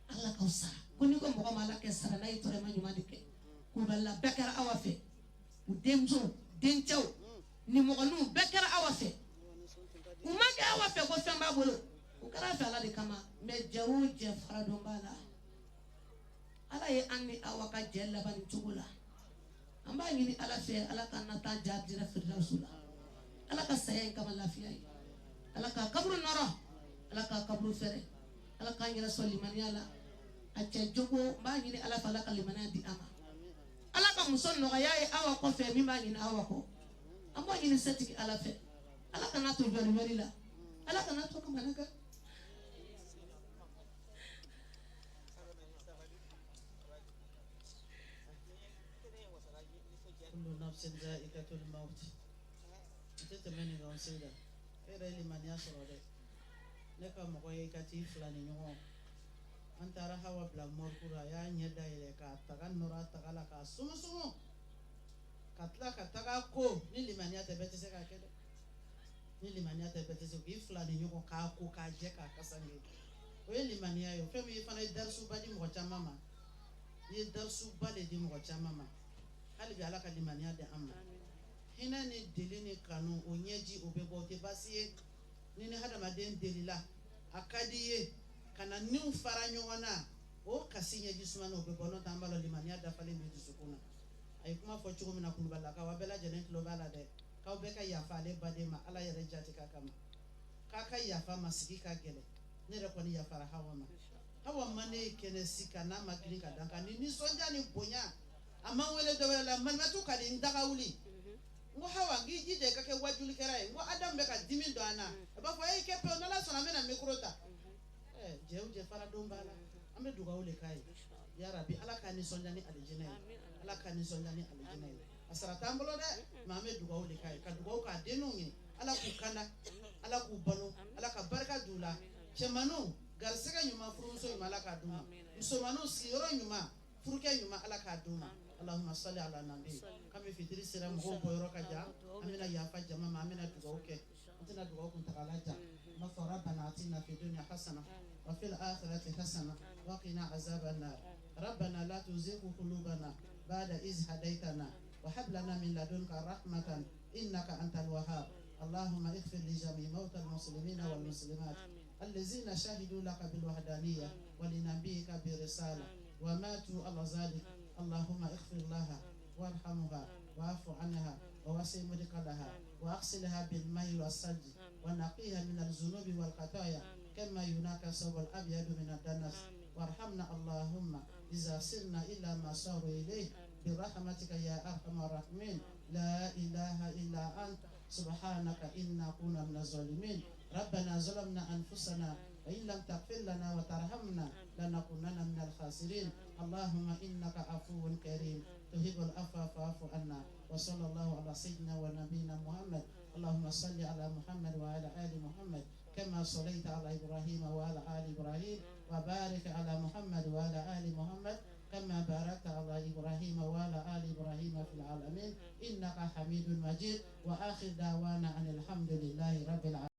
Ala k'aw sara ko n'i ko mɔgɔ ma Ala kɛ sara n'a ye tɔrɔma ɲuman de kɛ Kulubalila bɛɛ kɛra Awa fɛ u denmusow dencɛw nimɔgɔninw bɛɛ kɛra Awa fɛ u ma kɛ Awa fɛ ko fɛn b'a bolo u kɛra fɛ Ala de kama mais jɛ o jɛ faradon b'a la Ala ye an ni Awa ka jɛ laban nin cogo la an b'a ɲini Ala fɛ Ala ka na taa ja diinɛ firdawusu la Ala ka saya in kama lafiya ye Ala ka kaburu nɔrɔ Ala ka kaburu fɛrɛ Ala k'an yɛrɛ sɔn limaniya la a cɛ jogo n b'a ɲini Ala fɛ Ala ka limaniya di a ma Ala ka muso nɔgɔya ye Awa kɔfɛ min b'a ɲini Awa kɔ an b'a ɲini setigi Ala fɛ Ala kana to jɔli la Ala kana to kamana kan kullu nafsin za'iqatul maut ite tɛmɛni kan Seyida e yɛrɛ ye limaniya sɔrɔ dɛ ne ka mɔgɔ ye ka t'i fila ni ɲɔgɔn an taara Hawa bila morikuru a y'a ɲɛ dayɛlɛ k'a taga nɔrɔ a taga la k'a sumusumu ka tila ka taga ko ni limaniya tɛ bɛɛ tɛ se k'a kɛ dɛ ni limaniya tɛ bɛɛ tɛ se k'i fila ni ɲɔgɔn k'a ko k'a jɛ k'a kasange o ye limaniya ye o fɛn min fana ye darisuba di mɔgɔ caman ma i ye darisuba de di mɔgɔ caman ma hali bi Ala ka limaniya di an ma hinɛ ni deli ni kanu o ɲɛji o bɛ bɔ o tɛ baasi ye ni ni hadamaden delila a ka di ye ka na niw fara ɲɔgɔn na o kasi ɲɛji suma na o bɛ bɔ n'o tɛ an b'a dɔn limaniya dafalen bɛ dusukun na a ye kuma fɔ cogo min na Kulubalilakaw aw bɛɛ lajɛlen tulo b'a la dɛ k'aw bɛɛ ka yafa ale baden ma Ala yɛrɛ jatika kama k'a ka yafa ma sigi ka gɛlɛn ne yɛrɛ kɔni yafara Hawa ma Hawa ma ne ye kɛnɛ si kan n'a ma girin ka dan kan ni nisɔndiya ni bonya a ma wele dɔ wɛrɛ la malimatu ka di n daga wuli n ko Hawa n k'i jija i ka kɛ wajulikɛla ye n ko Adamu bɛ ka dimi don an na a b'a fɔ kɛ pewu n'Ala sɔnna an bɛna mikoro ta jɛ o jɛ faradon b'a la an bɛ dugawu de k'a ye ya Rabbi Ala k'a nisɔndiya ni alijinɛ ye Ala k'a nisɔndiya ni alijinɛ ye a sara t'an bolo dɛ mais an bɛ dugawu de k'a ye ka dugawu k'a denninw ye Ala k'u kanda Ala k'u balo Ala ka barika d'u la cɛmanninw garisɛgɛ ɲuman furumuso ɲuman Ala k'a d'u ma musomanninw sigiyɔrɔ ɲuman furukɛ ɲuman Ala k'a d'u ma اللهم صل على النبي كم في تري سيرة مغو بيروك جا أمينا يافا جماعة ما أمينا دعوك أنتنا دعوك تغلاجا نفر ربنا آتنا في الدنيا حسنة وفي الآخرة حسنة وقنا عذاب النار ربنا لا تزغ قلوبنا بعد إذ هديتنا وهب لنا من لدنك رحمة إنك أنت الوهاب اللهم اغفر لجميع موتى المسلمين والمسلمات الذين شهدوا لك بالوحدانية ولنبيك برسالة وماتوا على ذلك اللهم اغفر لها وارحمها واعف عنها ووسع مدخلها واغسلها بالماء والثلج ونقيها من الذنوب والخطايا كما ينقى الثوب الابيض من الدنس وارحمنا اللهم اذا سرنا الى ما صاروا اليه برحمتك يا ارحم الراحمين لا اله الا انت سبحانك انا كنا من الظالمين ربنا ظلمنا انفسنا وإن لم تغفر لنا وترحمنا لنكونن من الخاسرين اللهم إنك عفو كريم تحب العفو فاعف عنا وصلى الله على سيدنا ونبينا محمد اللهم صل على محمد وعلى آل محمد كما صليت على إبراهيم وعلى آل إبراهيم وبارك على محمد وعلى آل محمد كما باركت على إبراهيم وعلى آل إبراهيم في العالمين إنك حميد مجيد وآخر دعوانا أن الحمد لله رب العالمين.